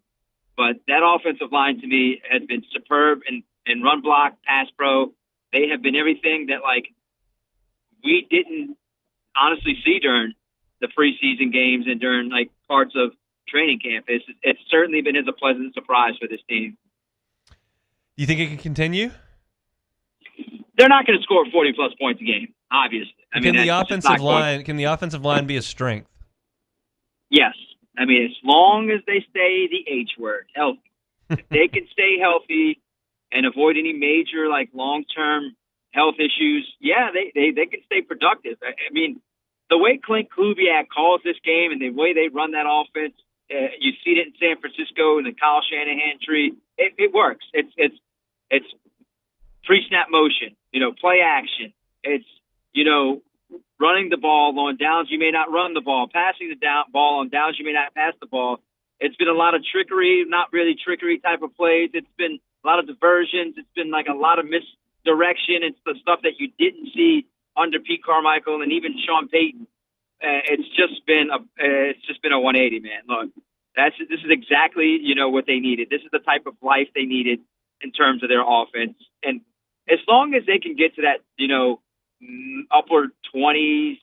But that offensive line, to me, has been superb in run block, pass pro. They have been everything that, we didn't honestly see during the preseason games and during, parts of training camp. It's certainly been a pleasant surprise for this team. Do you think it can continue? They're not going to score 40-plus points a game, obviously. Can the offensive line be a strength? Yes. I mean, as long as they stay the H word, healthy. If they can stay healthy and avoid any major, long-term health issues, yeah, they can stay productive. I mean, the way Clint Kubiak calls this game and the way they run that offense, you see it in San Francisco in the Kyle Shanahan tree. It works. It's pre-snap motion, play action. It's, running the ball on downs you may not run the ball, passing the ball on downs you may not pass the ball. It's been a lot of trickery, not really trickery type of plays. It's been a lot of diversions. It's been a lot of misdirection. It's the stuff that you didn't see under Pete Carmichael and even Sean Payton. It's just been a 180, man. Look, this is exactly what they needed. This is the type of life they needed in terms of their offense. And as long as they can get to that, upper 20s,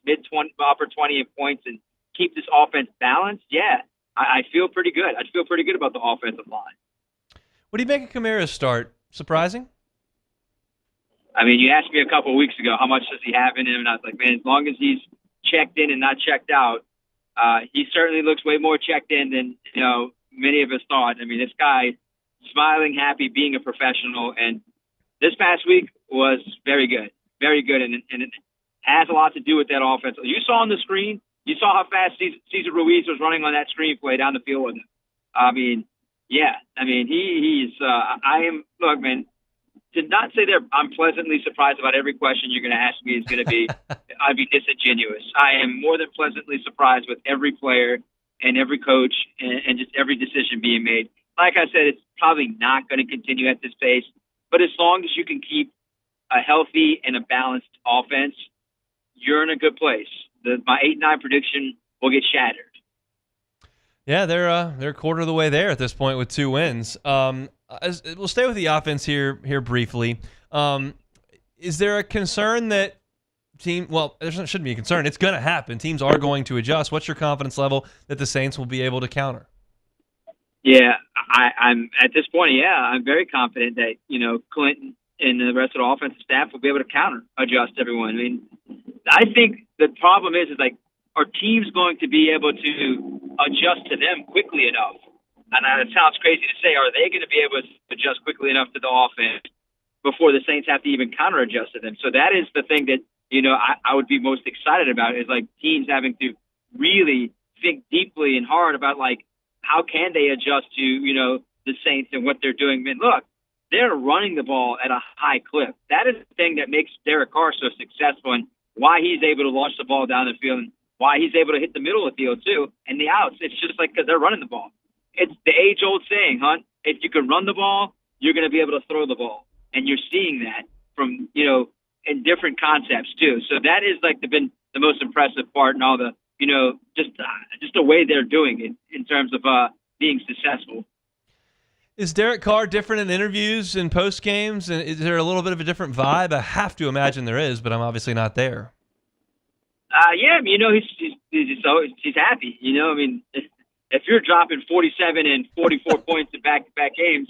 upper 20 in points and keep this offense balanced, yeah, I feel pretty good. I feel pretty good about the offensive line. What do you make of Kamara's start? Surprising? I mean, you asked me a couple of weeks ago how much does he have in him, and I was like, man, as long as he's checked in and not checked out, he certainly looks way more checked in than many of us thought. I mean, this guy smiling, happy, being a professional, and this past week was very good. Very good, and it has a lot to do with that offense. You saw on the screen, you saw how fast Cesar Ruiz was running on that screen play down the field with him. I mean, Yeah, I mean, look, man, to not say that I'm pleasantly surprised about every question you're going to ask me is going to be, I'd be disingenuous. I am more than pleasantly surprised with every player and every coach and just every decision being made. Like I said, it's probably not going to continue at this pace, but as long as you can keep a healthy and a balanced offense, you're in a good place. My 8-9 prediction will get shattered. Yeah, they're a quarter of the way there at this point with 2 wins. We'll stay with the offense here briefly. Is there a concern that there shouldn't be a concern. It's going to happen. Teams are going to adjust. What's your confidence level that the Saints will be able to counter? Yeah, I'm at this point. Yeah, I'm very confident that Clinton and the rest of the offensive staff will be able to counter adjust everyone. I mean, I think the problem is like, are teams going to be able to adjust to them quickly enough? And it sounds crazy to say, are they going to be able to adjust quickly enough to the offense before the Saints have to even counter adjust to them? So that is the thing that I would be most excited about, is like teams having to really think deeply and hard about like, how can they adjust to, the Saints and what they're doing? I mean, look, they're running the ball at a high clip. That is the thing that makes Derek Carr so successful and why he's able to launch the ball down the field and why he's able to hit the middle of the field too and the outs. It's just like because they're running the ball. It's the age-old saying, Hunt, if you can run the ball, you're going to be able to throw the ball. And you're seeing that from, in different concepts too. So that is like been the most impressive part and all the, just the way they're doing it in terms of being successful. Is Derek Carr different in interviews and post games? And is there a little bit of a different vibe? I have to imagine there is, but I'm obviously not there. Yeah, he's happy. I mean, if you're dropping 47 and 44 points in back-to-back games,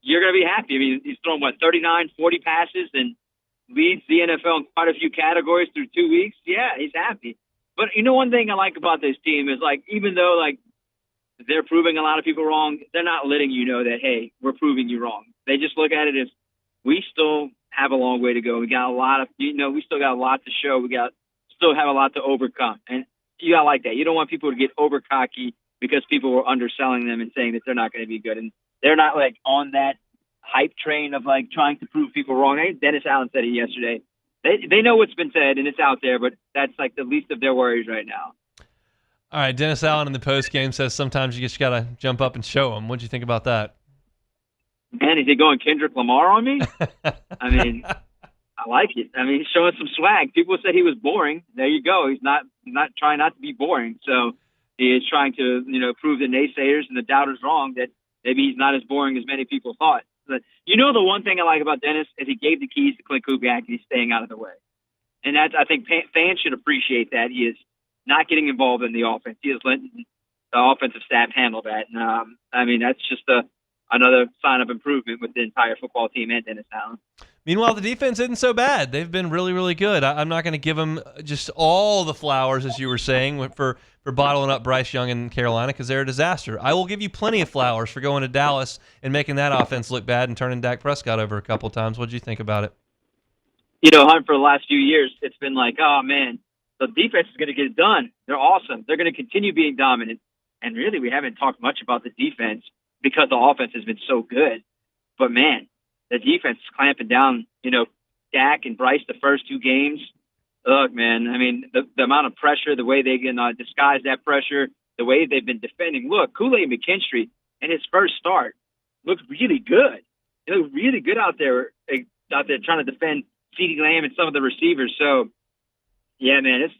you're going to be happy. I mean, he's thrown 39, 40 passes and leads the NFL in quite a few categories through 2 weeks. Yeah, he's happy. But one thing I like about this team is like, even though like they're proving a lot of people wrong, they're not letting you know that, hey, we're proving you wrong. They just look at it as we still have a long way to go. We got a lot of, we still got a lot to show. We still have a lot to overcome. And you gotta like that. You don't want people to get over cocky because people were underselling them and saying that they're not going to be good. And they're not like on that hype train of like trying to prove people wrong. Hey, Dennis Allen said it yesterday. They know what's been said and it's out there, but that's like the least of their worries right now. All right, Dennis Allen in the post game says sometimes you just got to jump up and show them. What do you think about that? Man, is he going Kendrick Lamar on me? I mean, I like it. I mean, he's showing some swag. People said he was boring. There you go. He's not trying not to be boring. So he is trying to, prove the naysayers and the doubters wrong that maybe he's not as boring as many people thought. But the one thing I like about Dennis is he gave the keys to Clint Kubiak and he's staying out of the way. And that's, I think fans should appreciate that. He is not getting involved in the offense. He is letting the offensive staff handle that. And, I mean, that's just another sign of improvement with the entire football team and Dennis Allen. Meanwhile, the defense isn't so bad. They've been really, really good. I'm not going to give them just all the flowers, as you were saying, for bottling up Bryce Young in Carolina because they're a disaster. I will give you plenty of flowers for going to Dallas and making that offense look bad and turning Dak Prescott over a couple of times. What did you think about it? Hunt, for the last few years, it's been like, oh, man, the defense is going to get it done. They're awesome. They're going to continue being dominant. And really, we haven't talked much about the defense because the offense has been so good. But, man, the defense is clamping down, Dak and Bryce the first 2 games. Look, man, I mean, the amount of pressure, the way they can disguise that pressure, the way they've been defending. Look, Kool-Aid McKinstry in his first start looked really good. He looked really good out there trying to defend CeeDee Lamb and some of the receivers. So, yeah, man, it's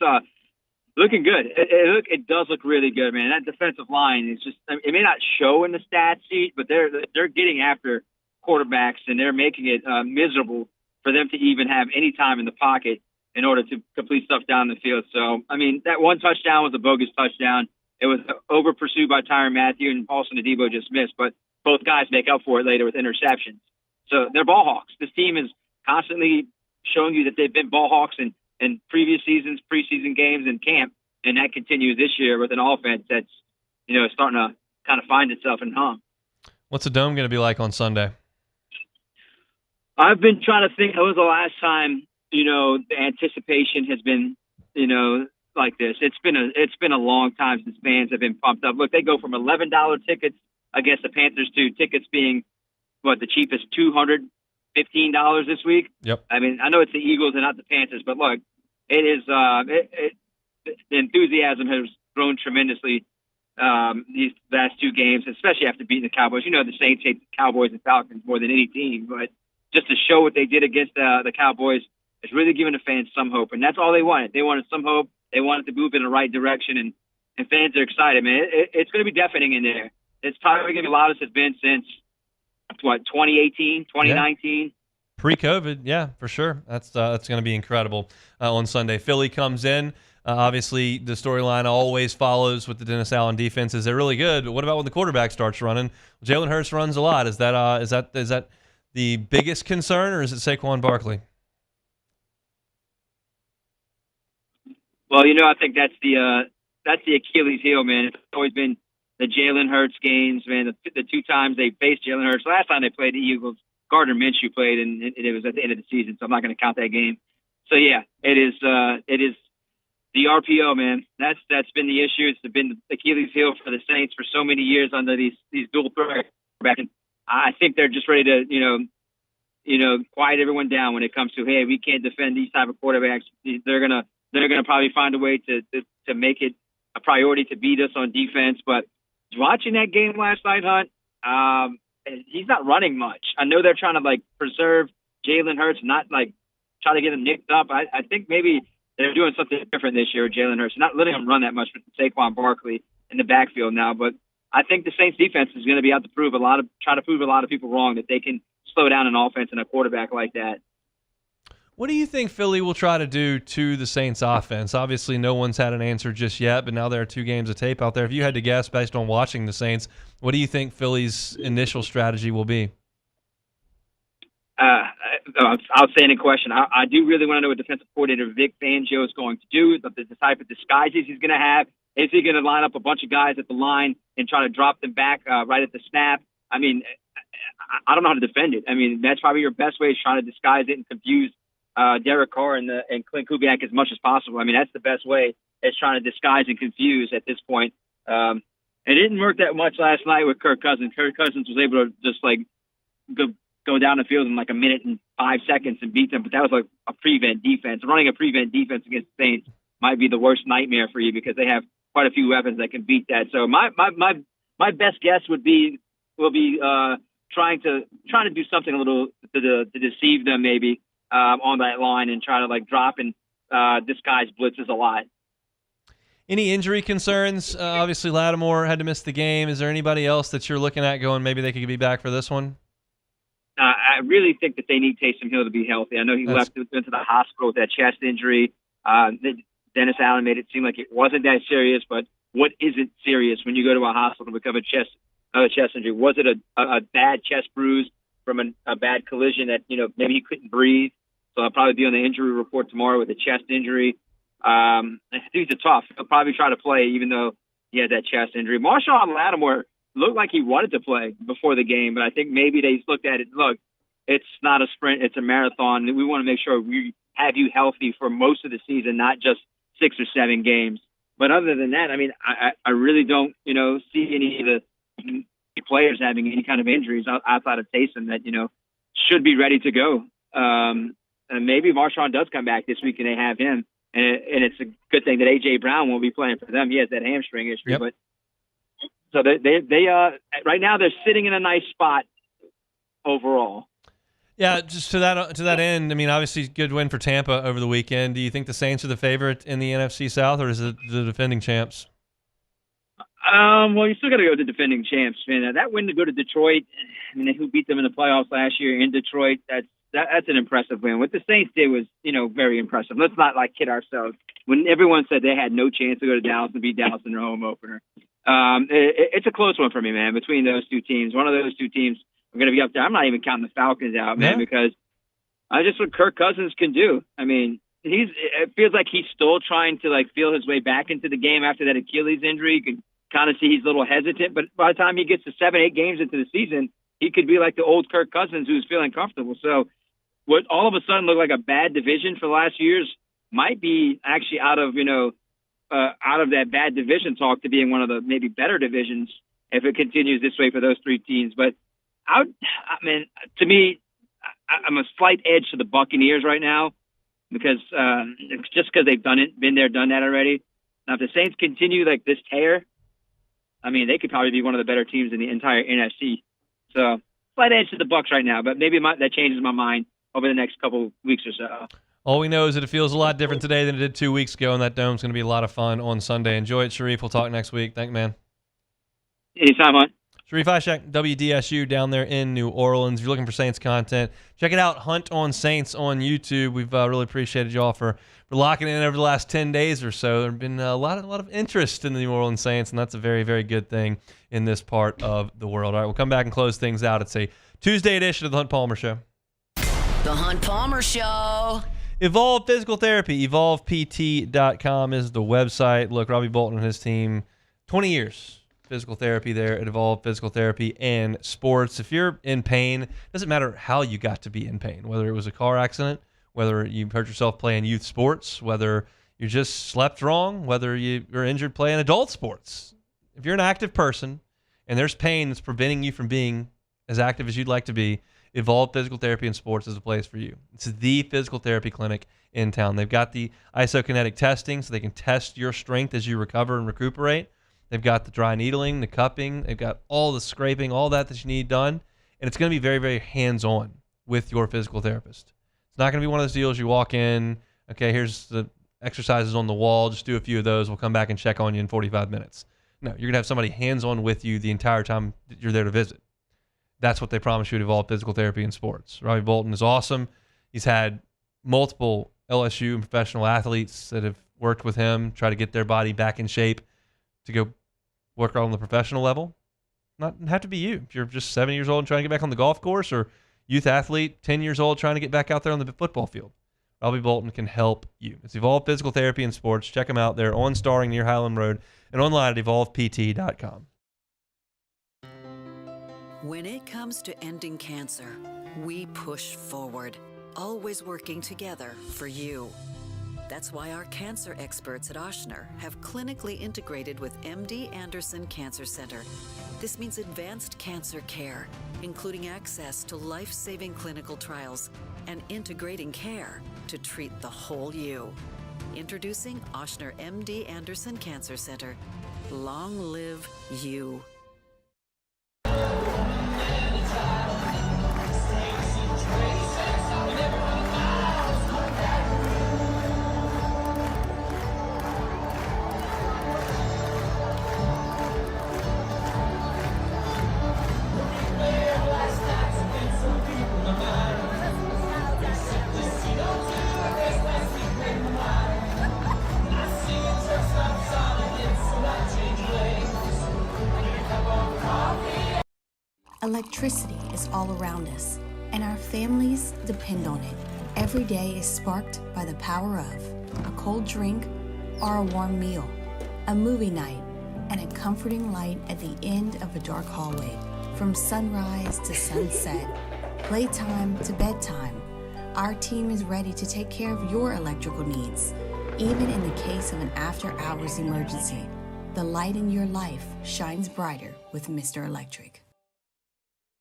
looking good. It does look really good, man. That defensive line is just, it may not show in the stat sheet, but they're getting after quarterbacks and they're making it miserable for them to even have any time in the pocket in order to complete stuff down the field. So, I mean, that one touchdown was a bogus touchdown. It was over pursued by Tyrann Mathieu and Paulson Adebo just missed, but both guys make up for it later with interceptions. So they're ball hawks. This team is constantly showing you that they've been ball hawks in previous seasons, preseason games, and camp, and that continues this year with an offense that's, starting to kind of find itself and hum. What's the Dome going to be like on Sunday? I've been trying to think, when was the last time, the anticipation has been, like this. It's been a long time since fans have been pumped up. Look, they go from $11 tickets against the Panthers too. Tickets being the cheapest $215 this week. Yep. I mean, I know it's the Eagles and not the Panthers, but look, it is the enthusiasm has grown tremendously these last two games, especially after beating the Cowboys. You know, the Saints hate the Cowboys and Falcons more than any team, but just to show what they did against the Cowboys is really giving the fans some hope, and that's all they wanted. They wanted some hope. They wanted to move in the right direction, and fans are excited, man. It's going to be deafening in there. It's probably going to be the loudest it's been since 2018, 2019. Yeah. Pre-COVID, yeah, for sure. That's going to be incredible on Sunday. Philly comes in. Obviously, the storyline always follows with the Dennis Allen defenses. They're really good, but what about when the quarterback starts running? Jalen Hurts runs a lot. Is that the biggest concern, or is it Saquon Barkley? Well, I think that's the Achilles heel, man. It's always been the Jalen Hurts games, man. The two times they faced Jalen Hurts. Last time they played the Eagles, Gardner Minshew played, and it was at the end of the season, so I'm not going to count that game. So yeah, it is the RPO, man. That's been the issue. It's been the Achilles heel for the Saints for so many years under these dual threat quarterbacks. And I think they're just ready to quiet everyone down when it comes to, hey, we can't defend these type of quarterbacks. They're gonna probably find a way to make it a priority to beat us on defense. But watching that game last night, Hunt, he's not running much. I know they're trying to preserve Jalen Hurts, not try to get him nicked up. I think maybe they're doing something different this year with Jalen Hurts, not letting him run that much with Saquon Barkley in the backfield now. But I think the Saints defense is going to be out to try to prove a lot of people wrong that they can slow down an offense and a quarterback like that. What do you think Philly will try to do to the Saints offense? Obviously, no one's had an answer just yet, but now there are 2 games of tape out there. If you had to guess based on watching the Saints, what do you think Philly's initial strategy will be? Outstanding question. I do really want to know what defensive coordinator Vic Fangio is going to do, the type of disguises he's going to have. Is he going to line up a bunch of guys at the line and try to drop them back right at the snap? I mean, I don't know how to defend it. I mean, that's probably your best way is trying to disguise it and confuse Derek Carr and Clint Kubiak as much as possible. I mean, that's the best way is trying to disguise and confuse at this point. It didn't work that much last night with Kirk Cousins. Kirk Cousins was able to just go down the field in a minute and 5 seconds and beat them, but that was a prevent defense. Running a prevent defense against the Saints might be the worst nightmare for you because they have quite a few weapons that can beat that. So my best guess will be trying to do something a little to deceive them maybe on that line and try to drop and disguise blitzes a lot. Any injury concerns? Obviously, Lattimore had to miss the game. Is there anybody else that you're looking at going maybe they could be back for this one? I really think that they need Taysom Hill to be healthy. I know he went to the hospital with that chest injury. Dennis Allen made it seem like it wasn't that serious, but what isn't serious when you go to a hospital to become a chest injury? Was it a bad chest bruise from a bad collision that maybe he couldn't breathe? So I'll probably be on the injury report tomorrow with a chest injury. These are tough. He'll probably try to play even though he had that chest injury. Marshawn Lattimore looked like he wanted to play before the game, but I think maybe they looked at it. Look, it's not a sprint; it's a marathon. We want to make sure we have you healthy for most of the season, not just 6 or 7 games. But other than that, I mean, I really don't, see any of the players having any kind of injuries outside of Taysom that should be ready to go. And maybe Marshawn does come back this week and they have him, and it's a good thing that AJ Brown won't be playing for them. He has that hamstring issue, yep. But. So they right now they're sitting in a nice spot overall. Yeah, just to that end, I mean, obviously good win for Tampa over the weekend. Do you think the Saints are the favorite in the NFC South, or is it the defending champs? Well, you still got to go with the defending champs, man. That win to go to Detroit, I mean, who beat them in the playoffs last year in Detroit? That's an impressive win. What the Saints did was, very impressive. Let's not kid ourselves. When everyone said they had no chance to go to Dallas and beat Dallas in their home opener. It's a close one for me, man, between those two teams. One of those two teams are going to be up there. I'm not even counting the Falcons out, man, because just what Kirk Cousins can do. I mean, it feels like he's still trying to feel his way back into the game after that Achilles injury. You can kind of see he's a little hesitant, but by the time he gets to 7-8 games into the season, he could be like the old Kirk Cousins who's feeling comfortable. So what all of a sudden looked like a bad division for the last years might be actually out of that bad division talk to being one of the maybe better divisions if it continues this way for those three teams. But to me, I'm a slight edge to the Buccaneers right now because they've been there, done that already. Now, if the Saints continue like this tear, they could probably be one of the better teams in the entire NFC. So slight edge to the Bucs right now, but maybe that changes my mind over the next couple weeks or so. All we know is that it feels a lot different today than it did 2 weeks ago, and that dome's going to be a lot of fun on Sunday. Enjoy it, Sharif. We'll talk next week. Thank you, man. Anytime, man. Shorie Shack, WDSU down there in New Orleans. If you're looking for Saints content, check it out. Hunt on Saints on YouTube. We've really appreciated y'all for locking in over the last 10 days or so. There's been a lot of interest in the New Orleans Saints, and that's a very, very good thing in this part of the world. All right, we'll come back and close things out. It's a Tuesday edition of the Hunt Palmer Show. The Hunt Palmer Show. Evolve Physical Therapy. EvolvePT.com is the website. Look, Robbie Bolton and his team, 20 years physical therapy there at Evolve Physical Therapy and Sports. If you're in pain, it doesn't matter how you got to be in pain, whether it was a car accident, whether you hurt yourself playing youth sports, whether you just slept wrong, whether you were injured playing adult sports. If you're an active person and there's pain that's preventing you from being as active as you'd like to be, Evolve Physical Therapy and Sports is the place for you. It's the physical therapy clinic in town. They've got the isokinetic testing so they can test your strength as you recover and recuperate. They've got the dry needling, the cupping. They've got all the scraping, all that you need done. And it's going to be very, very hands-on with your physical therapist. It's not going to be one of those deals you walk in, okay, here's the exercises on the wall, just do a few of those, we'll come back and check on you in 45 minutes. No, you're going to have somebody hands-on with you the entire time that you're there to visit. That's what they promise you at Evolve Physical Therapy and Sports. Robbie Bolton is awesome. He's had multiple LSU and professional athletes that have worked with him, try to get their body back in shape to go work on the professional level. Not have to be you. If you're just 7 years old and trying to get back on the golf course, or youth athlete, 10 years old trying to get back out there on the football field, Robbie Bolton can help you. It's Evolve Physical Therapy and Sports. Check them out. They're on Starring near Highland Road and online at evolvept.com. When it comes to ending cancer, we push forward, always working together for you. That's why our cancer experts at Ochsner have clinically integrated with MD Anderson Cancer Center. This means advanced cancer care, including access to life-saving clinical trials and integrating care to treat the whole you. Introducing Ochsner MD Anderson Cancer Center. Long live you. Electricity is all around us, and our families depend on it. Every day is sparked by the power of a cold drink or a warm meal, a movie night, and a comforting light at the end of a dark hallway. From sunrise to sunset, playtime to bedtime, our team is ready to take care of your electrical needs. Even in the case of an after-hours emergency, the light in your life shines brighter with Mr. Electric.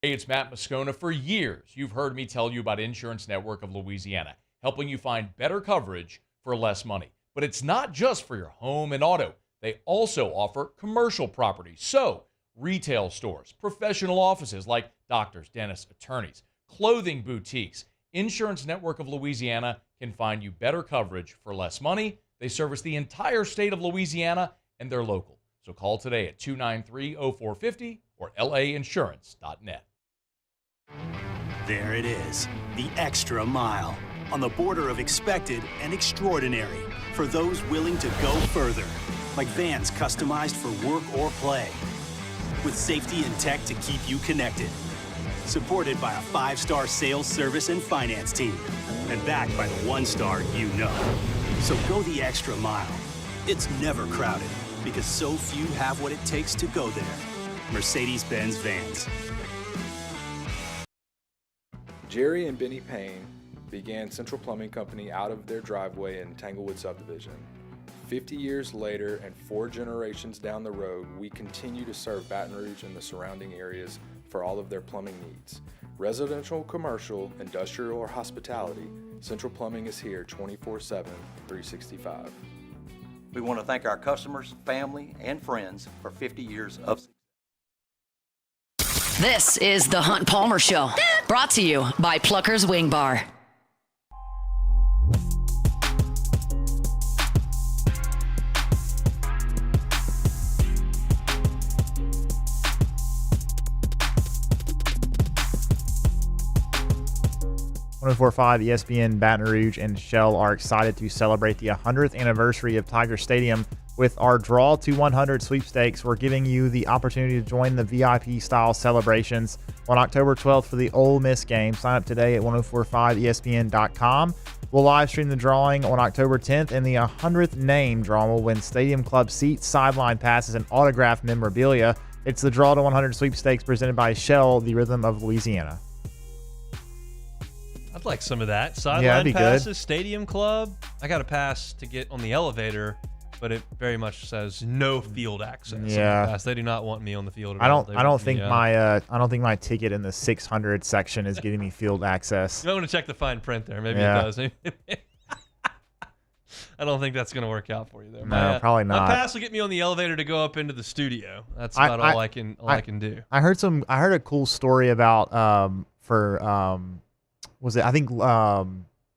Hey, it's Matt Moscona. For years, you've heard me tell you about Insurance Network of Louisiana, helping you find better coverage for less money. But it's not just for your home and auto. They also offer commercial property. So, retail stores, professional offices like doctors, dentists, attorneys, clothing boutiques. Insurance Network of Louisiana can find you better coverage for less money. They service the entire state of Louisiana, and they're local. So call today at 293-0450 or lainsurance.net. There it is, the extra mile, on the border of expected and extraordinary, for those willing to go further, like vans customized for work or play, with safety and tech to keep you connected, supported by a 5-star sales, service, and finance team, and backed by the 1-star you know. So go the extra mile. It's never crowded, because so few have what it takes to go there. Mercedes-Benz Vans. Jerry and Benny Payne began Central Plumbing Company out of their driveway in Tanglewood Subdivision. 50 years later and 4 generations down the road, we continue to serve Baton Rouge and the surrounding areas for all of their plumbing needs. Residential, commercial, industrial, or hospitality, Central Plumbing is here 24/7, 365. We want to thank our customers, family, and friends for 50 years of success. This is the Hunt Palmer Show, brought to you by Plucker's Wing Bar. .104.5 ESPN Baton Rouge and Shell are excited to celebrate the 100th anniversary of Tiger Stadium with our Draw to 100 sweepstakes. We're giving you the opportunity to join the VIP-style celebrations on October 12th for the Ole Miss game. Sign up today at 1045ESPN.com. We'll live stream the drawing on October 10th, and the 100th name draw will win Stadium Club seats, sideline passes, and autographed memorabilia. It's the Draw to 100 sweepstakes presented by Shell, the rhythm of Louisiana. I'd like some of that. Sideline that'd be passes, good. Stadium Club. I got a pass to get on the elevator, but it very much says no field access. Yeah. They do not want me on the field at I all. don't think my ticket in the 600 section is getting me field access. You might want to check the fine print there. Maybe Yeah. it does. I don't think that's going to work out for you though. No, probably not. My pass will get me on the elevator to go up into the studio. That's about all I can do. I heard a cool story about was it? I think now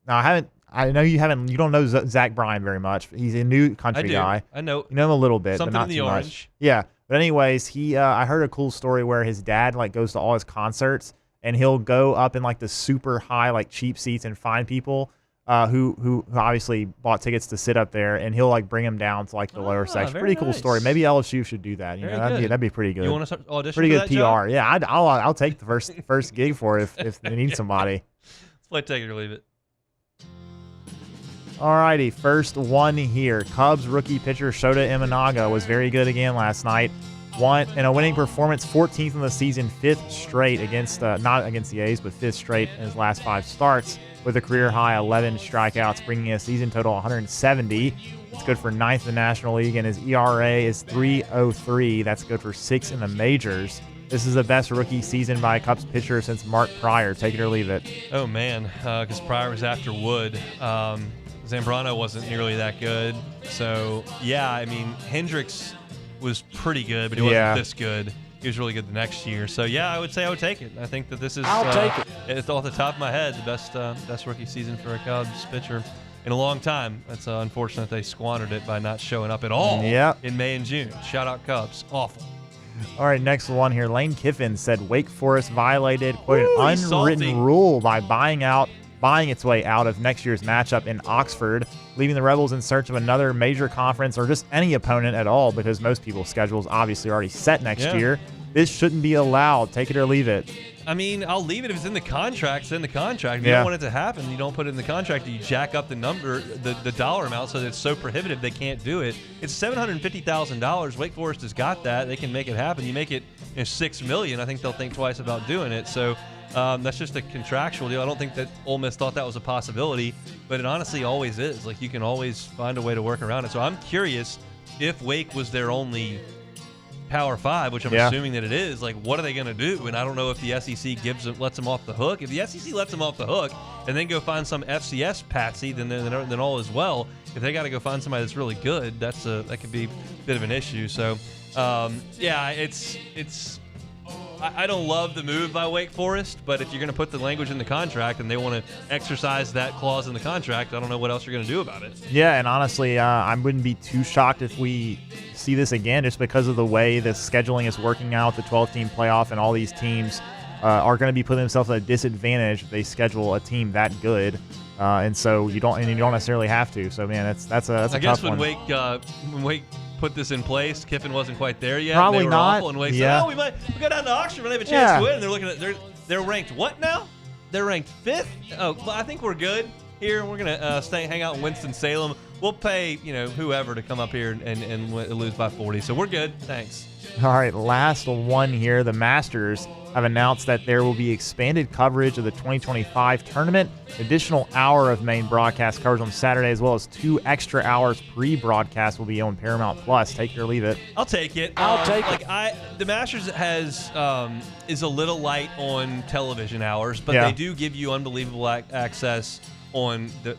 I know you don't know Zach Bryan very much. He's a new country guy. I know. You know him a little bit, Something but not in the too orange. much. Yeah. But anyways, I heard a cool story where his dad goes to all his concerts and he'll go up in the super high cheap seats and find people who obviously bought tickets to sit up there, and he'll very them down to the lower section. very Pretty cool nice. story. Maybe LSU should do that. Very That'd be pretty good. You want to start audition Pretty for good that PR. job? Yeah, I'll take the first gig for it if they need somebody. Let's play take it or leave it. Alrighty, first one here. Cubs rookie pitcher Shota Imanaga was very good again last night. In a winning performance, 14th in the season, 5th straight against not against the A's, but 5th straight in his last 5 starts with a career high 11 strikeouts, bringing a season total 170. It's good for 9th in the National League, and his ERA is 3.03. That's good for 6th in the majors. This is the best rookie season by a Cubs pitcher since Mark Pryor. Take it or leave it. Oh man, because Pryor was after Wood. Zambrano wasn't nearly that good. So yeah, I mean Hendricks was pretty good, but he wasn't this good. He was really good the next year. So yeah, I would say I would take it. I think that this is I'll take it. It's off the top of my head the best rookie season for a Cubs pitcher in a long time. It's unfortunate they squandered it by not showing up at all in May and June. Shout out Cubs. Awful. All right, next one here. Lane Kiffin said Wake Forest violated quote an he's unwritten salty. rule by buying its way out of next year's matchup in Oxford, leaving the Rebels in search of another major conference or just any opponent at all, because most people's schedules obviously already set next year. This shouldn't be allowed. Take it or leave it. I mean, I'll leave it if it's in the contract. It's in the contract. If you don't want it to happen, you don't put it in the contract. You jack up the number, the dollar amount, so that it's so prohibitive they can't do it. It's $750,000. Wake Forest has got that. They can make it happen. You make it $6 million, I think they'll think twice about doing it. So that's just a contractual deal. I don't think that Ole Miss thought that was a possibility, but it honestly always is. You can always find a way to work around it. So I'm curious if Wake was their only Power 5, which I'm assuming that it is, what are they going to do? And I don't know if the SEC lets them off the hook. If the SEC lets them off the hook and then go find some FCS patsy, then all is well. If they got to go find somebody that's really good, that could be a bit of an issue. So, I don't love the move by Wake Forest, but if you're going to put the language in the contract and they want to exercise that clause in the contract, I don't know what else you're going to do about it. Yeah, and honestly, I wouldn't be too shocked if we see this again, just because of the way the scheduling is working out, the 12-team playoff, and all these teams are going to be putting themselves at a disadvantage if they schedule a team that good, and so you don't necessarily have to. So man, that's a I guess tough one. when Wake put this in place, Kiffin wasn't quite there yet. Probably and they were not. Awful, and Wake Yeah. said, we go down to Oxford and they have a chance to win. And they're looking at they're ranked what now? They're ranked 5th. Oh, well, I think we're good here. We're gonna hang out in Winston-Salem. We'll pay whoever to come up here and lose by 40. So we're good. Thanks. All right, last one here. The Masters have announced that there will be expanded coverage of the 2025 tournament, additional hour of main broadcast coverage on Saturday, as well as 2 extra hours pre-broadcast will be on Paramount Plus. Take it or leave it. I'll take it. The Masters is a little light on television hours, but they do give you unbelievable access on the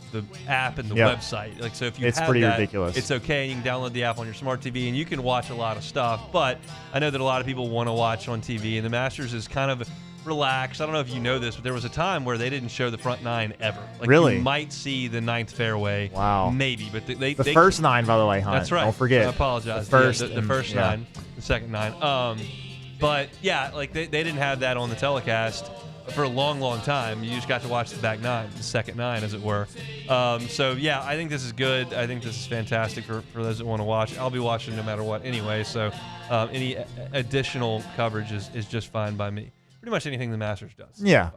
app and the website. Like, so if you it's have pretty that, ridiculous. it's okay. You can download the app on your smart TV, and you can watch a lot of stuff. But I know that a lot of people want to watch on TV, and the Masters is kind of relaxed. I don't know if you know this, but there was a time where they didn't show the front 9 ever. Like, really? You might see the 9th fairway. Wow. Maybe, but they first 9, by the way, Hunt. That's right. Don't forget. I apologize. The first, the first 9, the second 9. But yeah, like they didn't have that on the telecast for a long, long time. You just got to watch the back 9, the second 9, as it were. So yeah, I think this is good. I think this is fantastic for those that want to watch. I'll be watching no matter what anyway. So any additional coverage is just fine by me. Pretty much anything the Masters does. Yeah.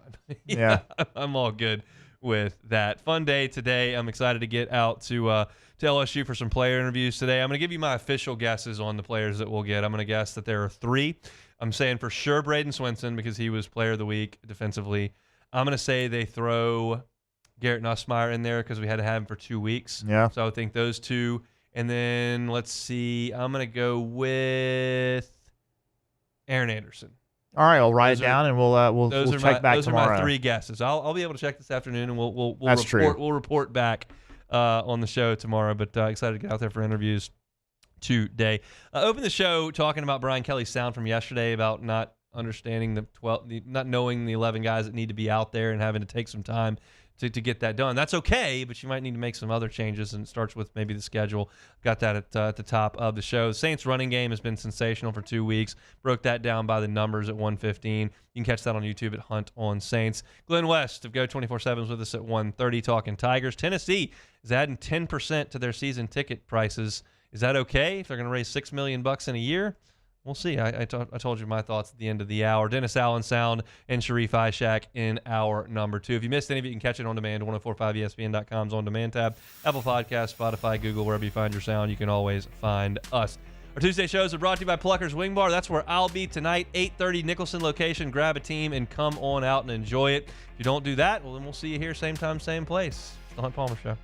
Yeah. I'm all good with that. Fun day today. I'm excited to get out to LSU for some player interviews today. I'm going to give you my official guesses on the players that we'll get. I'm going to guess that there are 3. I'm saying for sure Braden Swinson because he was player of the week defensively. I'm going to say they throw Garrett Nussmeier in there because we had to have him for 2 weeks. Yeah. So I think those 2. And then let's see. I'm going to go with Aaron Anderson. All right, I'll write it down and we'll check back tomorrow. Those are my 3 guesses. I'll be able to check this afternoon and we'll That's report. true. We'll report back on the show tomorrow. But excited to get out there for interviews today. Open the show talking about Brian Kelly's sound from yesterday about not understanding not knowing the 11 guys that need to be out there and having to take some time to get that done. That's okay, but you might need to make some other changes, and it starts with maybe the schedule. Got that at the top of the show. The Saints running game has been sensational for 2 weeks. Broke that down by the numbers at 115. You can catch that on YouTube at Hunt on Saints. Glenn West of Go 24/7 is with us at 1:30 talking Tigers. Tennessee is adding 10% to their season ticket prices. Is that okay if they're going to raise $6 million in a year? We'll see. I told you my thoughts at the end of the hour. Dennis Allen Sound and Shorie Shack in hour number 2. If you missed any of it, you can catch it on demand. 1045ESPN.com's on demand tab. Apple Podcasts, Spotify, Google, wherever you find your sound, you can always find us. Our Tuesday shows are brought to you by Plucker's Wing Bar. That's where I'll be tonight, 8:30 Nicholson location. Grab a team and come on out and enjoy it. If you don't do that, well, then we'll see you here same time, same place. It's the Hunt Palmer Show.